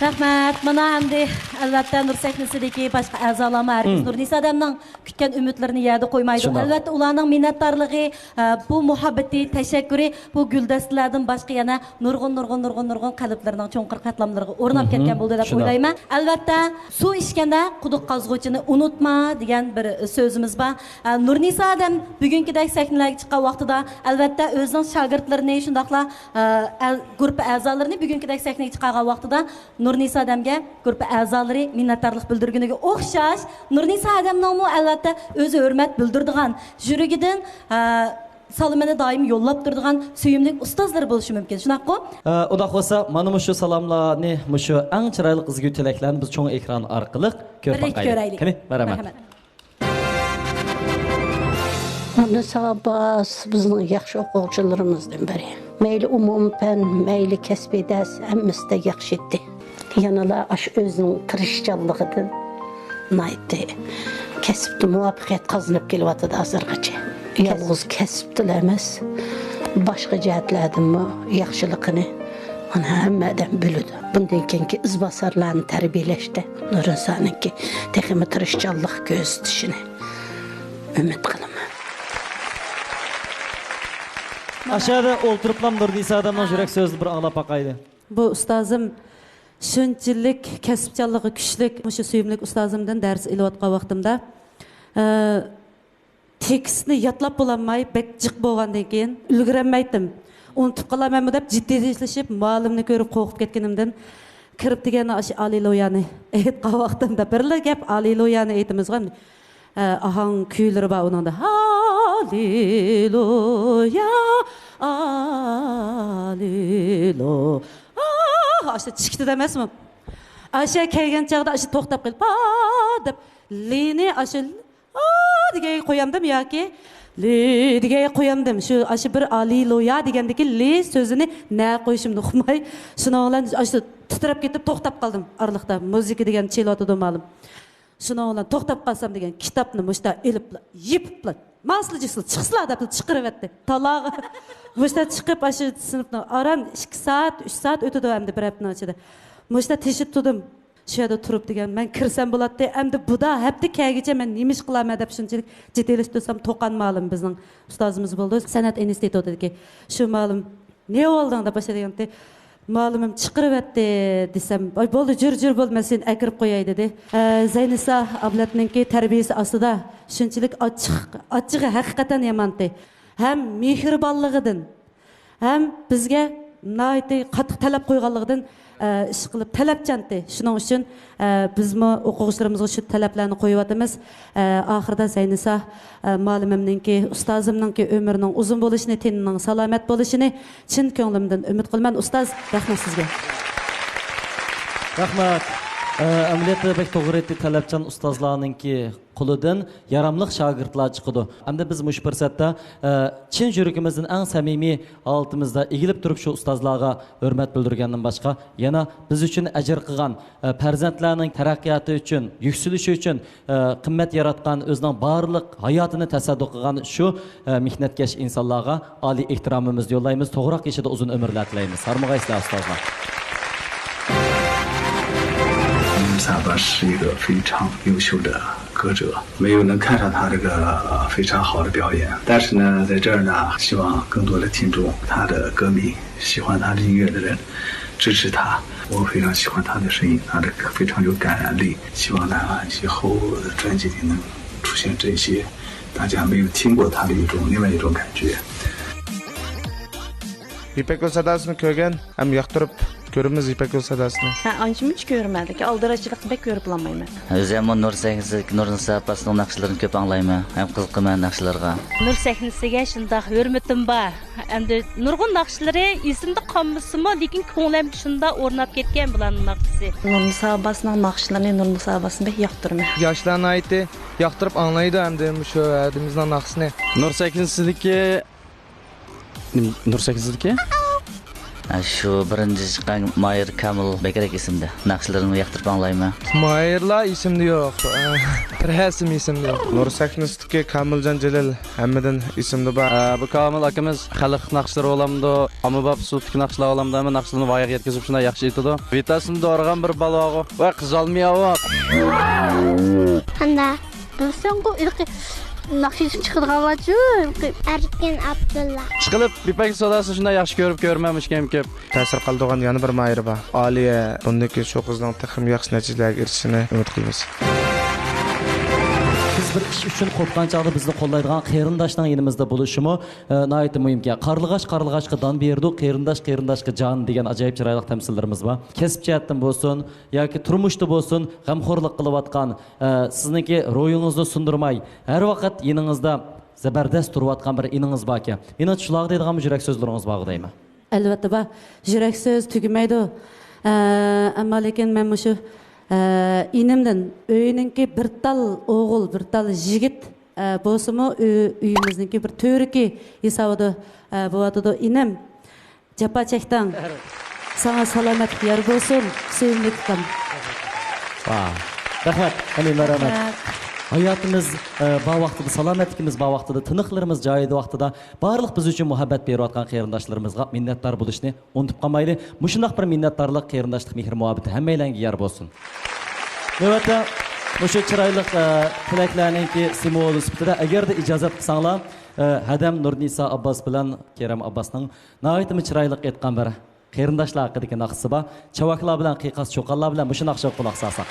Rahmat. Mana endi albatta Nur sahnasidagi boshqa a'zolarga hargiz Nurnisa odamning kutgan umidlarini yerda qo'ymaydi. Albatta ularning minnatdorligi, bu muhabbati, tashakkuri bu guldastalardan boshqa yana nurg'un qalblarning cho'nqir qatlamlariga o'rnab ketgan bo'ldi deb o'ylayman. Albatta suv ichganda quduq qazg'uvchini unutma degan bir so'zimiz bor. Nurnisa odam bugünkidek sahnalarga chiqqan vaqtida albatta o'zining shogirdlarini, shundaqla guruh a'zolarini bugünkidek sahnaga chiqqan vaqtida Nurnisa adamga guruh a'zolari minnatdorlik bildirganiga o'xshash Nurnisa adamning albatta o'zi hurmat bildirdigan yurigidan salomini doim yo'llab turadigan suyimli ustozlar bo'lishi mumkin. Shunaqmi? Unda bo'lsa, mana shu salomlarni, shu eng chiroyli qizgu tilaklarni biz cho'ng ekran orqali ko'rib boqaylik. Qani, marhamat. Nurnisa Abbas bizning yaxshi o'quvchilarimizdan biri. Mayli umum fan, mayli kasbiy dars hammasida yaxshi etdi. Yanala ash o'zining tirishchanligidan naytdi. Kasbda muvaffaqiyat qozonib kelyapti hozirgacha. Yalnız kasbda emas, boshqa jihatlardanmi yaxshiligini mana hammadan biladi. Bundan keyingi izbosarlarni tarbiyalashda Nurisaninki texmi tirishchanlik ko'rsatishini umid qilaman. Aşağıda o'ltiriblam Nurnisa adamning yurak so'zini bir anglab boqaydi. Bu ustozim shunchalik kasbchanligi kuchli, o'sha suyimli ustozimdan dars ilayotgan vaqtimda tekstni yatlab bo'lolmay bek jiq bo'lgandan keyin ulgurolmaydim. Unutib qolamanmi deb jiddiylashib, muallimni ko'rib qo'rqib ketganimdan kirib degani o'sha Alleluya aytgan vaqtimda birla gap Alleluya aytamizgan ahang kuylari bor uningda. Alleluya, Alleluya. Aşağı çıktı demezmi? Aşağı kelgen çağda aşağı to'xtab qilib, deb leni aşağı degan qo'yamdim yoki li degan qo'yamdim. Shu aşağı bir Alleluya degandagi li so'zini na qo'yishimni uqmay, shuni bilan aşağı titrab ketib to'xtab qoldim oraliqda. Muzika degan chelotidim ma'lum. Shuni bilan to'xtab qolsam degan kitobni mushta elib, yipib Maslıcısı çıksılar da çıkırıverdi. Talağı Muşta çıkıp aşı sınıfına aram 2 saat 3 saat ötüdü hem de bir hepini açıdı. Muşta teşip tuttum. Şöyle turup degen ben kirsem buladı hem de bu da hep de kaygice ben nimiş kılam edip şunçilik ciddileştirsem toqanmalım bizning ustozimiz bo'ldi. Sanat institutu dedi ki şu malum ne oldu da başa degende malumum chiqiribdi desam, "Ay bo'ldi, jur bo'lmasin, akirib qo'yay" dedi. Zaynisa ablatninki tarbiyasi ostida shunchalik ochiq haqiqatan yamanti. Ham mehribonligidan, ham bizga nihoyatda qattiq talab qo'yganligidan ish qilib talabchanti. Shuning uchun bizmi o'quvchilarimizga shu talablarni qo'yibamiz. Oxirida Zaynisa ma'lumimninki, ustozimninki umrining uzun bo'lishini, tenining salomat bo'lishini chin ko'nglimdan umid qilaman. Ustoz, rahmat sizga. Rahmat. Amaliyotda bek to'g'ri aytdi, talabchan ustozlarninki qo'lidan yaramliq shogirdlar chiqadi. Hamda biz mush fursatda chin yuragimizdan eng samimiy holatimizda egilib turib shu ustozlarga hurmat bildirgandan boshqa yana biz uchun ajr qilgan farzandlarning taraqqiyoti uchun, yuksalishi uchun qimmat yaratgan, o'zining barliq hayotini tasadduq qilgan shu mehnatkash insonlarga oliy ehtiromimizni yo'llaymiz. To'g'roq yashida uzun umrlar tilaymiz. Sarmag'aysizlar ustozlar. 萨巴是一个非常优秀的歌者，没有能看上他这个非常好的表演。但是呢，在这儿呢，希望更多的听众、他的歌迷、喜欢他的音乐的人支持他。我非常喜欢他的声音，他的非常有感染力。希望呢，以后的专辑里能出现这些大家没有听过他的另外一种感觉。 İpek Yol Sadasını ko'rgan, ham yoqtirib ko'ramiz İpek Yol Sadasını. Ha, anchimich ko'rmadik. Aldirachilik bek ko'rib olmayman. O'zim Nurnisa Abbasning naqshlarini ko'p anglayman, ham qiziqaman naqshlarga. Nur sahnasiga shundoq hurmatim bor. Endi nurg'un naqshlari esimda qolmasimi, lekin ko'nglim shunda o'rnab ketgan bularning naqshi. Nurnisa Abbasning naqshlarini Nurnisa Abbasni bek yoqtiraman. Yoshlarni aytdi, yoqtirib anglaydi hamda shu adimizning naqshini. Nur sahnasiki Şu birinci çıkan Mahir Kamil Bekerek isimde. Naqshlarını yoqtirib anglayman. Mahirlar isimde yok. Presim isimde yok. Nur sahnasiki Kamiljon Jalal hammadan isimde bor. Bu Kamil akamiz xalq naqshlari olamda, Amabab sudki naqshlar olamda ham naqshlarni voyaga yetkazib shunday yaxshi aytadi. Vitasini dorgan bir balog'i va qiz olmayapti. Ana, bilsang bu ilki naqshi chiqirganlar-chu, Erkin Abdulla. Chiqilib, İpek Sadasını shunday yaxshi ko'rib ko'rmamişkem ko'p. Ta'sir qildigan yana bir Mahir bor. Oliya bundaki shu qizning taxim yaxshi natijalarga erishishini umid qilamiz. Biz bir ish uchun qo'rqqan chog'da bizni qo'llaydigan qarindoshning yonimizda bo'lishimi nihoyatda muhimki. Qarilg'ashqa don berdi, qarindoshga jon degan ajoyib chiroyli tamsillarimiz bor. Kasb jihatdan bo'lsin yoki turmushda bo'lsin, g'amxo'rlik qilayotgan, sizniki ro'yingizni sundirmay, har vaqt yoningizda zabardast turayotgan bir iningiz bor ekan. Meni shular deydigan yurak so'zlaringiz bor deyman. Albatta bor. Yurak so'z tugamaydi. Ammo lekin men shu inimden öyününki bir tal oğul, bir tal jigit bosumu uyumuzunki bir töriki hesabıda bu adı inem capa çekten sana salamet yer bolsun sevimlikten. Rahmat, hamma rahmat. Hayatımız bağ vaqtida, salomatligimiz bağ vaqtida, tiniqlarimiz joyida vaqtida barliq biz uchun muhabbat berayotgan qarindoshlarımizga minnatdor bo'lishni unutib qolmayli. Mushundoq bir minnatdorlik, qarindoshlik, mehr muhabbati hammalarga yor bo'lsin. Navbatda o'sha chiroyli tilaklarninki simvoli sifatida agarda ijozat qilsanglar, Hadam Nurnisa Abbos bilan Kerem Abbosning nihoyatda chiroyli aytgan bir qarindoshlar haqidagi naqsi bor. Chavaklar bilan, qiqas cho'qonlar bilan mushu naqsha quloq solsak.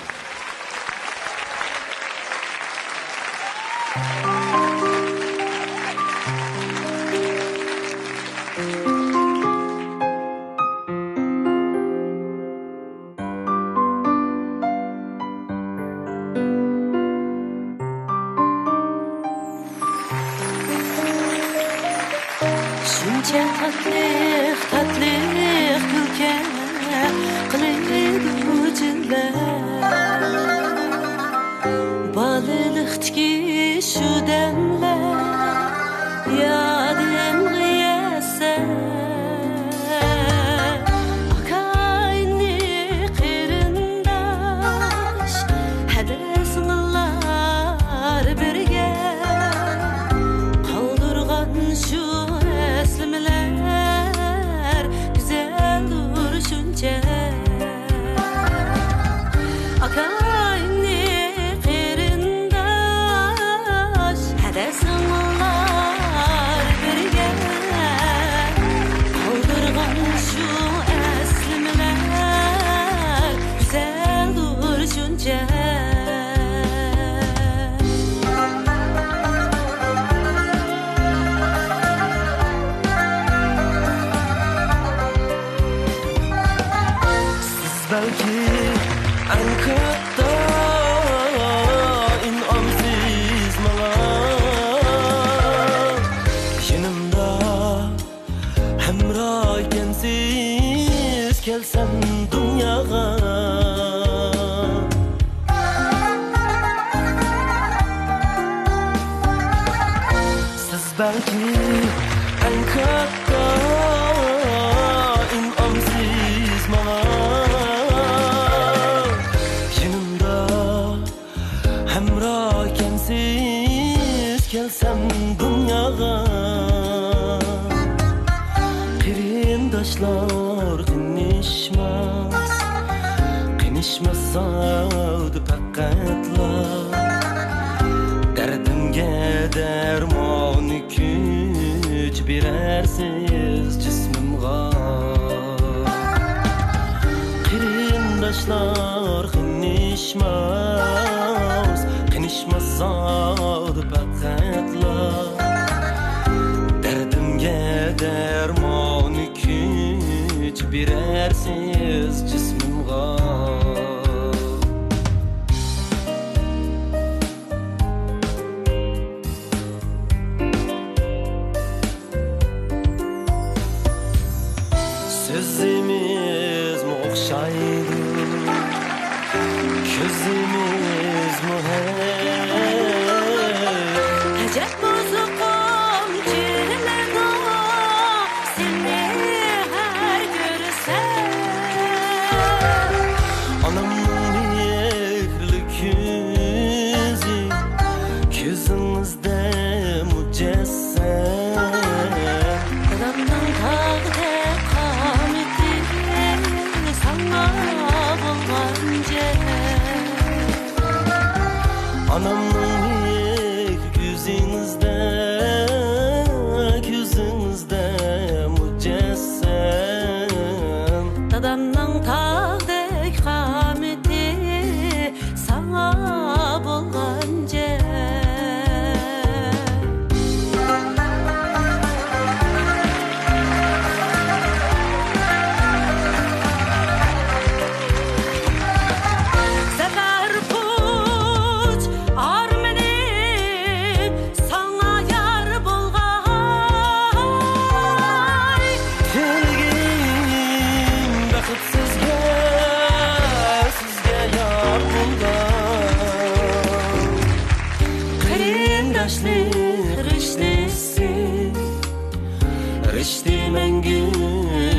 mengi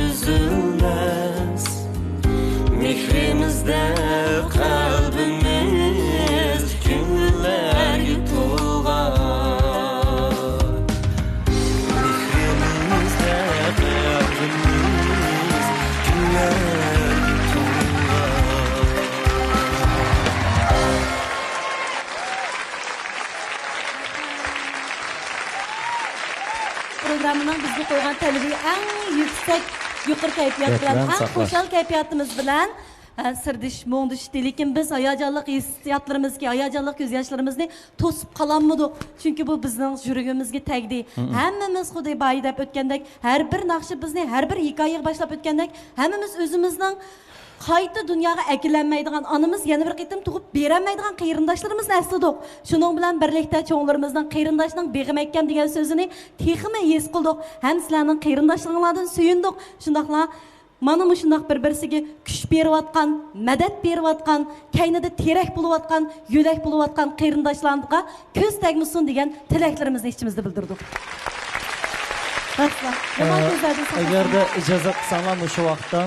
üzülmez Mehrimizde kalbimiz Günler yutulgan Mehrimizde kalbimiz Günler Programının bizga qo'ygan talabi eng yuksak yuqori kayfiyat bilan, eng xo'shal kayfiyatimiz bilan sirdish, mo'ndish, lekin biz hayajonli hissiyotlarimizga, hayajonli ko'z yoshlarimizni to'sib qololmadik. Chunki bu bizning yuragimizga tegdi. Hammamiz xuddi boya deb o'tgandek, har bir naqshi bizni, har bir hikoyaga boshlab o'tgandek, hammamiz o'zimizning qayta dunyoga akilanmaydigan onamiz yana bir qitim tug'ib berolmaydigan qarindoshlarimizni esladik. Shuning bilan birlikda cho'nglarimizdan qarindoshning beg'im aytgan degan so'zini texmi his qildik. Ham sizlarning qarindoshlaringlardan suyundik. Shundaqla mana shundoq bir-birsiga kuch berayotgan, madad berayotgan, kaynida terak bo'layotgan, yo'lak bo'layotgan qarindoshlarga ko'z tegmasin degan tilaklarimizni ichimizda bildirdik. Agarda ijozat qilsanglar shu vaqtda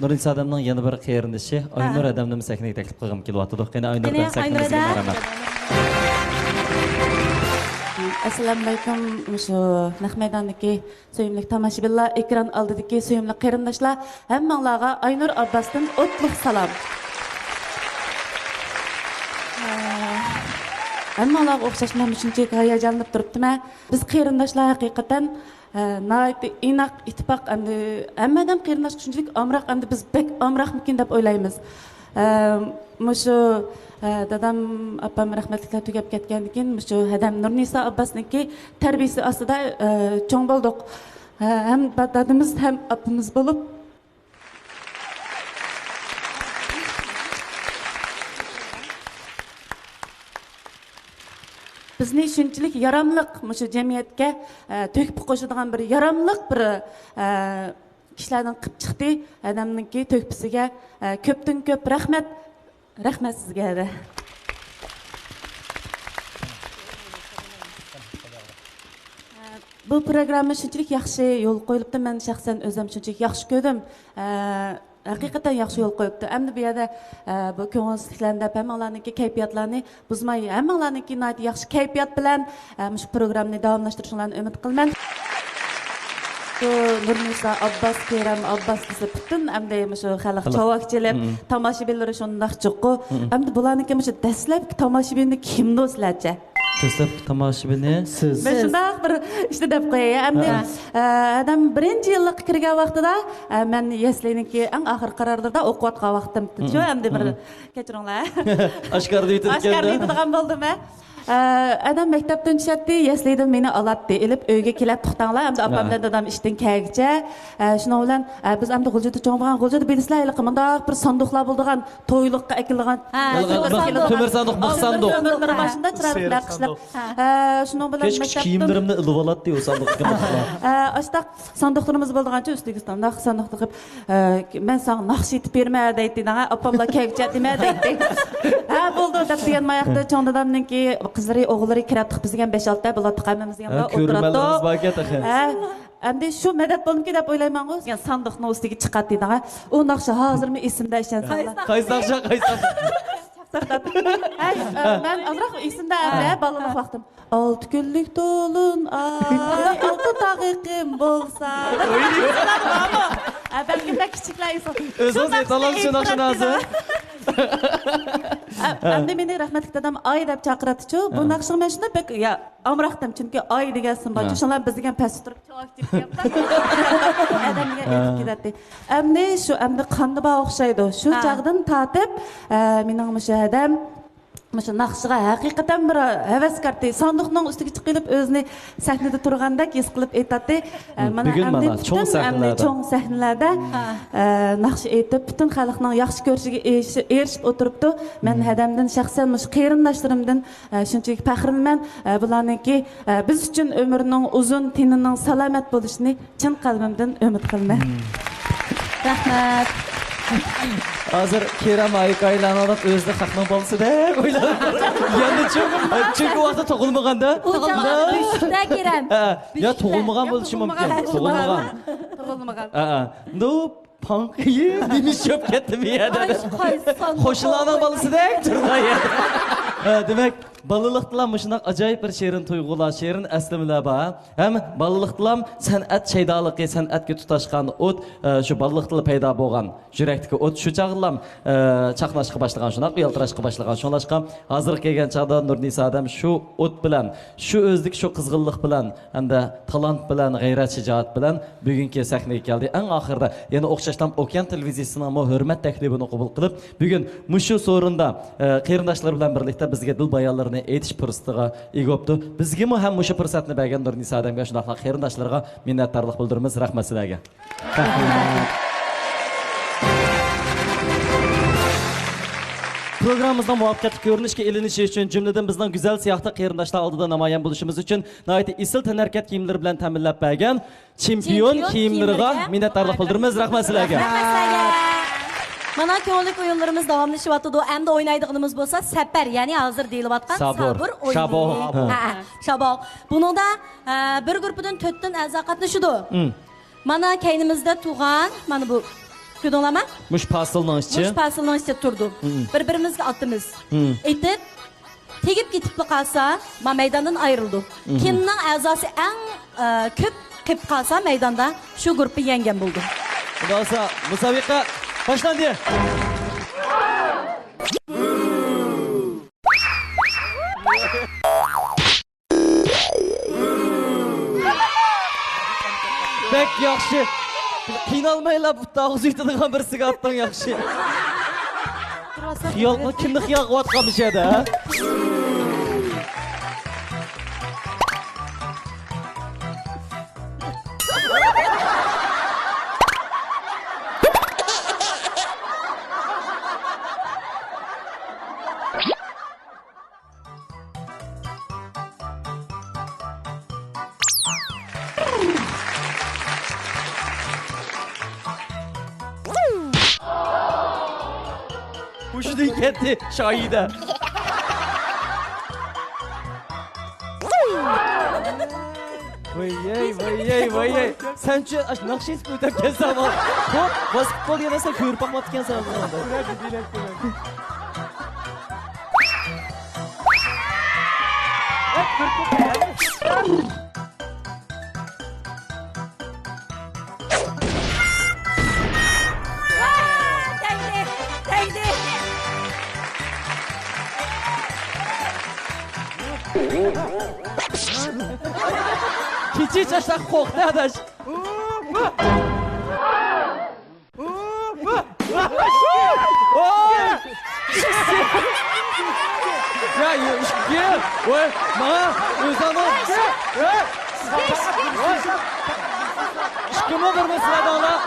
Nurinsa adamning yana bir qayrindishi Aynur adamni sahnaga taklif qilgim kelyapti. Qani Aynurdan sahnamizga baraman. Assalomu alaykum. Shu naq maydondagi so'yimli tomoshabinlar, ekran oldidagi so'yimli qarindoshlar, hammanglarga Aynur Abbosdan o'tliq salom. Hammanglarga o'xshash men shunchaki hayajonlanib turibdim. Biz qarindoshlar haqiqatan nayt inoq ittifoq endi hammadan qarindosh shunchalik amroq endi biz bek amroqmikin deb o'ylaymiz. Mushu dadam opam rahmatliklar tugab ketgandan keyin mushu hadam Nurnisa Abbosniki tarbiyasi ostida cho'ng bo'ldik. Ham dadamiz ham opamiz bo'lib bizni shunchalik yaramliq mushu jamiyatga to'kib qo'shadigan bir yaramliq bir kishilardan qilib chiqdi. Adamningki to'kpisiga ko'pdan ko'p rahmat. Rahmat sizga. Bu programma shunchalik yaxshi yo'l qo'yilibdi. Men shaxsan o'zim shunchalik yaxshi ko'rdim. Haqiqatan yaxshi yo'l qo'yibdi. Endi bu yerda bu ko'ngilsizliklarni, hammalarningki kayfiyatlarni buzmay, hammalarningki yaxshi kayfiyat bilan shu programmani davomlashtirishinglarni umid qilaman. Nurnisa Abbos, Kerem Abbos desa butun endi shu xalq chavakchilar, tomoshabinlar shundoq chiqqu. Endi bularniki shu dastlabki tomoshabinni kimdi o'zlarcha? Dastlabki tomoshabinni siz. Men shundoq bir ishni deb qo'yay. Endi adam birinchi yillik kirgan vaqtida men yesliniki eng oxir qarorlarda o'qiyotgan vaqtim. Shu endi bir kechiringlar. Oshkorda yetib keldi. Oshkorda yetib bo'ldim. Adam maktabdan tushadi, yeslidan meni oladi, elib uyga kelib to'xtanglar. Endi opam bilan dadam ishdan kelguncha, shuning bilan biz endi G'uljida cho'ng'gan, G'uljida bilasizlar, bundoq bir sanduqlar bo'lgan, to'yliqqa akilgan. Temir sanduq, bug' sanduq. To'mirlar boshida chiroqlar qishlab. Shuning bilan maktabdan kiyimlarimni ilib oladi, u sanduqqa. Ashta sanduqlarimiz bo'lgancha ustiga sanduq qilib, men sana naqsh etib berma deydi. Opamlar kelguncha dema deydi. Ha bo'ldi deb degan mayaqda cho'ng dadamningki qizlari o'g'illari kiratib bizga 5-6 ta bo'ladi qaymamizga o'tiradi. Endi shu madad bo'limki deb o'ylayman-ku. Sanduqni ustiga chiqadi deydi. U naqsha hozirmi esimda ishlansa. Qaysi naqsha? Ben amroq esimda balalik vaqtim. 6 kunlik to'lin ay, 6 daqiqam bo'lsa. Belki de kichiklar esim. O'zingiz aytalam shunaqasi. Endi meni rahmatli dadam ay deb chaqiradi-ku. Bu naqshni men shunda bek ya amroqdim chunki ay degan sim bor. Shunlar bizga past turib chaqib deyapti. Adamga aytib ketadi. Endi qanday ba o'xshaydi. Shu chaqdan tatib mening mushahadam Mesela naqshga haqiqatan bir havaskardi. Sanduqning ustiga chiqib o'zini sahnada turganda his qilib aytadi. Mana cho'ng sahnalarda naqsh aytib butun xalqning yaxshi ko'rishiga erishib o'tiribdi. Men hadamdan shaxsan shu qarindoshlarimdan shunchaki faxrlanman. Bularningki biz uchun umrning uzun, tenining salomat bo'lishini chin qalbimdan umid qilaman. Rahmat. Hozir Kerem aylanib o'zida haqning bo'lsa deb o'yladim. Yana çünkü vaqtda tug'ilmaganda. O'chog'i Nima Kerem? Ya tug'ilmagan bo'lishi mumkin. Tug'ilmagan. Tug'ilmagan. No Pankayı demiş çöp ketimi ya dedi. Qo'shilarning balasidek turgan edi. Demek balılıqdılar şunaq acayip bir şiirin tuyg'ular, şiirin əslimilar bor. Hem balılıqdılar san'at şeydalıqı, san'atga tutashgan o't, şu balılıqdılar paydo bo'lgan yurakdagi o't şu chaqillam chaqnashga boshlagan, shunaq yaltirashga boshlagan. Shunlashqa hozir kelgan chaqda Nurnisa odam şu o't bilan, şu o'zlik, şu qizg'inlik bilan, hamda talant bilan, g'ayrat, shijoat bilan bugungi sahnaga keldi. Eng oxirida yana o'xshashdan Okean televiziyasining hurmat taklifini qabul qilib, bugun mushu so'rinda qarindoshlar bilan birlikda bizga dil bayonlarini aytish fursatiga ega bo'ldi. Bizga ham mushu fursatni bergan Nurnisa odamga, shunday qarindoshlarga minnatdorlik bildiramiz. Rahmat sizlarga. Programımızdan muvaffaqiyatli ko'rinishga ilinishi uchun jumladan bizning go'zal siyohda qarindoshlar oldida namoyon bo'lishimiz uchun nihoyat isil tanarkat kiyimlar bilan ta'minlab bergan chempion kiyimlariga minnatdorlik bildiramiz. Rahmat sizlarga. Mana ko'ngillik o'yinlarimiz davomlashyapti. Endi o'ynaydiganimiz bo'lsa safar, ya'ni hozir deyilayotgan sabr o'yini. Shaboq. Buningda bir guruhdan 4 dan a'zo qatnashadi. Mana kaynimizda tug'an, mana bu Gördünüz Muş pasilning içi. Muş pasilning içi turdu. Bir-birimizga atimiz. Etib, tegib ketib qalsa, ma meydandan ayrıldı. Kimning a'zosi eng ko'p qilib qalsa meydanda shu guruhni yengan bo'ldi. Xudo olsa, musobaqa boshlandi. Bek yaxshi. Qiynalmaylar, bu tog'iz yutadigan birisiga atding yaxshi. Xiyolni kimni xiyol qilayotganmish edi, ha? Hoşuna gitti şahide. Vay. Sen şu nakşi ismi ötep gelsen var. Hop, basketbol yanasa körpak matken sen var. Kiçik yaşta korktu adaş. Ya gel. Vay, bana uzanın. Şıkkımı bir mesela ona.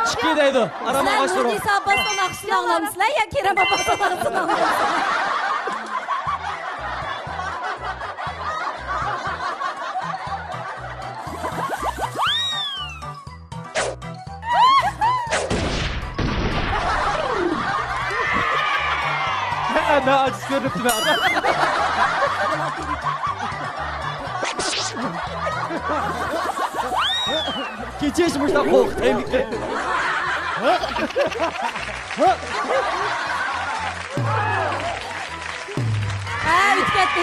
Şıkkıydaydı. Arama başlıyor. Sen Nurnisa Abbas'tan aksını anlamışsın ya Kerem Abbas'tan aksını anlamışsın. Ne acısı görüntü be adam. Keçişmiş da kork. Tehlike.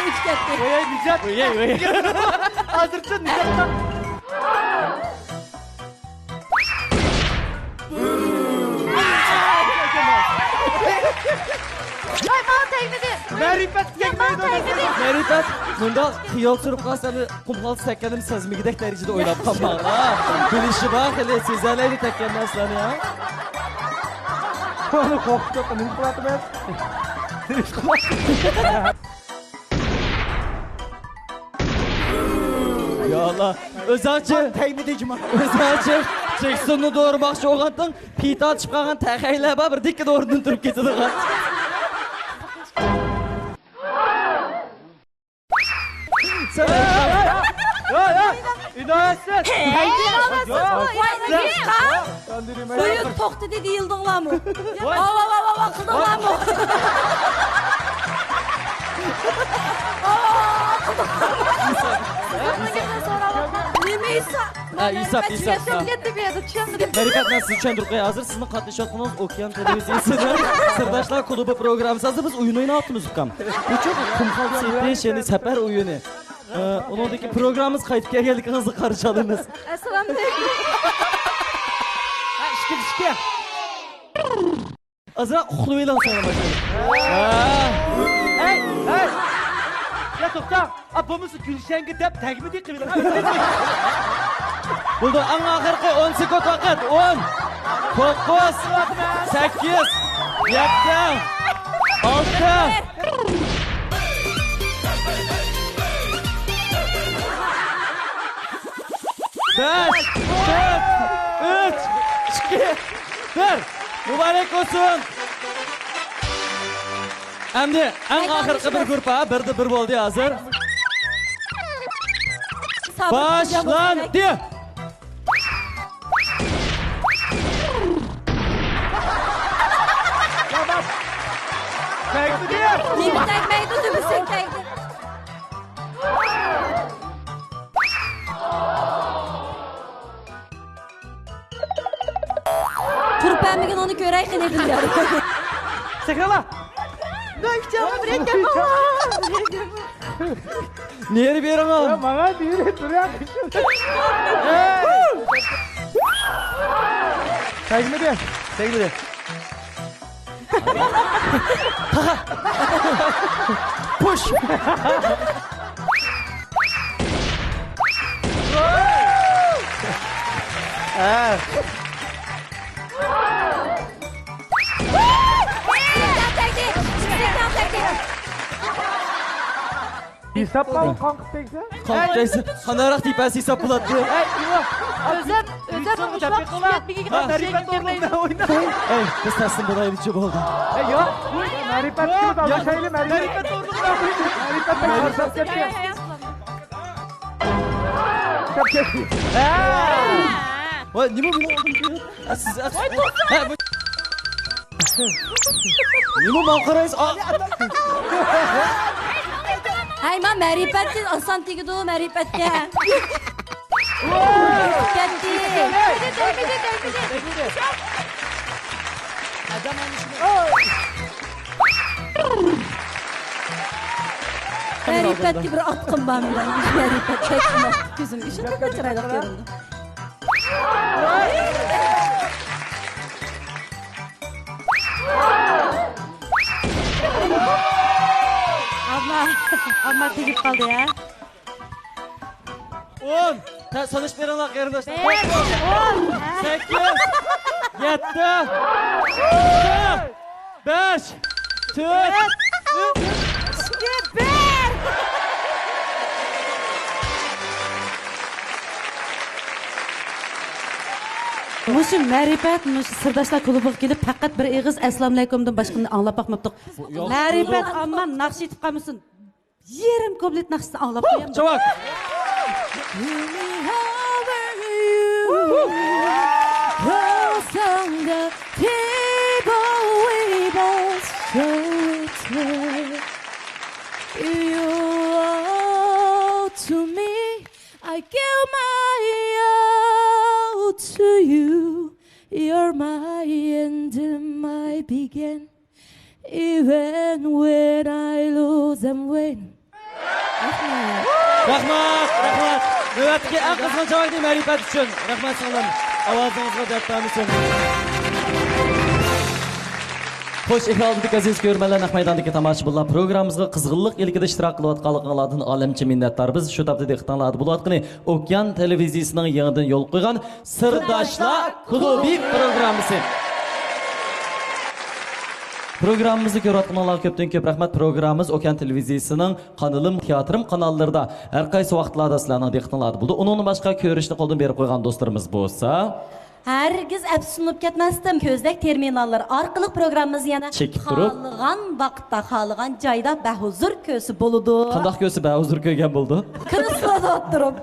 Üç ketdi. Vay, Nicat. Hazırçın Nicat'tan. Ay bana tegmedi. Marifat gelmeydi. Marifat. Bunda xiyol sürüp kalsa kumxal sekkenim sezmigidek derecede oynap kalmak. Bilişi bak hele sizlerle tekken aslan ya. Onu korktu. Onun kuratı ben. Ya Allah. Özalçı. Özalçı. Çeksonunu doğru bakşı oğandın. Pita açıp kalkan təxəylə bir dikkat doğrudan durup getirdi. Sen İnanasın. Büyük toxtu dedi yıldınlar mı? Ava kıldınlar mı? İsap. Marifat, ben sizi tushuntirib qo'yay. Hozir sizni qatnashayotganingiz Okean televiziyasining Sirdoshlar klubi programmasi. Hozir biz o'yin o'ynayapmiz ukam. Bu çok kumqal sepish, ya'ni safar o'yini. Uningdagi programmamiz qaytib kelganligingizni qarshi olamiz. Assalomu alaykum. Ishga. Azroq uxlab e'lon sana başlayalım. Hey! Ya to'xta, abamızı Gülşen'e deb tagmidi qilib. Bo'ldi, eng oxirgi 10 sekund vaqt. 10, 9, 8, 7, 6. Beş, dört, üç, iki, bir. Mübarek olsun. Endi en ahirgi bir grupa, birde bir bo'ldi hozir. Başlandı. Tegmaydi, dubising tegdi. Turpamigin onu ko'ray qilaydilar. Sakrala. Nokchami birikkan. Neri beraman? Bana deyir, duruyor. Tegmedi. Push. Hesapla kalkıp tekse. Kalk deyse, qanaraq tepasi hesap bo'ladi. Özüm uçak yetmigi Ey, biz taslim bo'laylikchi bo'ldi. Yo'q, Marifat kim alashayli Marifat o'rniga Marifat ketdi. Voy, nima bo'ldi? Siz nima maqaraysiz? Hay men Marifat oson tegdi, Marifatga. Ketdi. Marifat bir atqım var bilen. Marifat çekme. Gözüm işin kaçıraydı göründü. Abla tegip kaldı ya. 10. Sonuç verin bak arkadaşlar. 10. 8. 7. 5. 4. 3. 2. 1. Muşu Marifat, Sirdoshlar klubiga kelib faqat bir eg'iz assalomu alaykumdan boshqani anglab boqmabdiq. Marifat amma naqsh etib qolmasin. Yerim komplet naqshni anglab qo'yaman. Javob. I give my all to you. You're my end and my begin. Even when I lose and win. Rahmat. Növbətdəki ən qızğın cavab deyil Marifat üçün. Rahmat sağlam. Avazınızla cəbdəmisin. Xoş ehlaldık aziz görmənlər, Naq meydandakı tamaşaçılar proqramımızda qızğınlıq ilkide iştirak qılıbatqanlardan aləmçi minnətdarбыз. Şu tapda dehqanlardı bulatqını Okean televiziyasının yanından yol qoyğan Sirdoshlar klubi proqramısı. Programımızı ko'rayotganlar ko'pdan ko'p rahmat. Programımız Okean televiziyasining Qanalım Teatrim kanallarida har qaysi vaqtlarda sizlarning dehqonlar bo'ldi. Uningdan boshqa ko'rishni qo'ldan berib qo'ygan do'stlarimiz bo'lsa, Hergiz əfsunub ketməsdim. Közdək terminallar arqılıq proqramımız yana Çekib durub. xalığan vaxtda, xalığan cayda bəhuzur kösü boludu. Qandaq kösü bə huzur köygen buldu. Kırıslada oturup.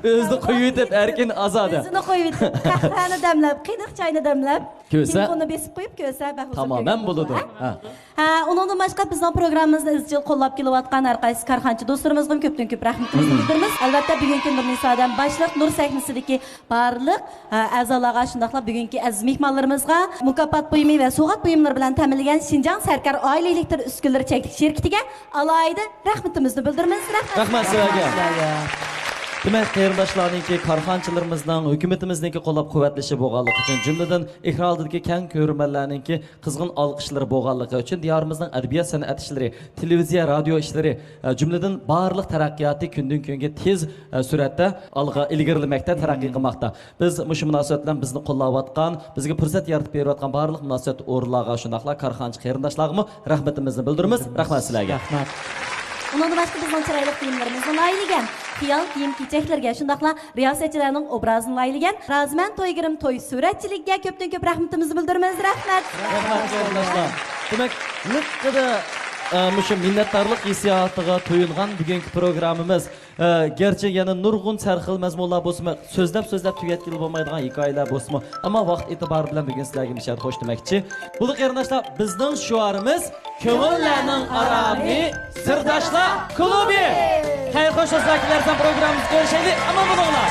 Özünü qoyub etib erkin azadı. Özünü qoyub etib, qəhvəni dəmləb, qıydıq çayını dəmləb. Kösə? Telefonu besib qoyub kösə bəhuzur Tamamen buludu. Ha. Onundan başqa bizning proqramımızı izchil qo'llab kelayotgan har qaysi korxonchi do'stlarimizga ko'pdan ko'p rahmatimizni bildiramiz. Albatta bugungi Nur Nisodan boshliq Nur sahnasidagi barliq a'zolarga shundaqla bugungi aziz mehmonlarimizga mukofot buyumi va sug'at buyumlari bilan ta'minlangan Shinjang Sarkar oila elektr uskunalari cheklik shirkatiga alohida rahmatimizni bildiramiz. Rahmat sizlarga. Demek qarindoshlarningki, korxonchilarimizning, hukumatimizningki qo'llab-quvvatlashi bo'lganligi uchun, jumladan ekrandagi keng ko'rmanlarningki qizg'in olqishlari bo'lganligi uchun diyorimizning adabiyot san'at ishlari, televiziya, radio ishlari, jumladan barliq taraqqiyoti kundan kunga tez suratda olg'a ilgarilamoqda, taraqqiy qilmoqda. Biz mush munosabat bilan bizni qo'llayotgan, bizga fursat yaratib berayotgan barliq munosabat o'rinlarga, shundaqla korxonchi qarindoshlarga rahmatimizni bildiramiz. Rahmat sizlarga. Rahmat. Undan başqa bizning chiroyli kiyimlarimizni laylagan, xiyol kiyim kechaklarga, shundaqla riyosatchilarning obrazini laylagan Razman To'ygirim to'y suratchiligiga ko'pdan ko'p rahmatimizni bildiramiz. Rahmat. Rahmat qarindoshlar. Demak, niqada mushu minnatdorlik hissiyotiga to'yilgan bugungi programmamiz gerçi yana nurg'un sarxil mazmunlar bo'lsa, so'zlab tugatib bo'lmaydigan hikoyalar bo'lsa, ammo vaqt e'tibori bilan bugun sizlarga bir aytib qo'sh demoqchi. Bu qarindoshlar, bizning shuarimiz ko'ngillarning aromi Sirdoshlar klubi. Xayr xo'sh do'stlar, programmamiz ko'rishaylik. Amon bo'linglar.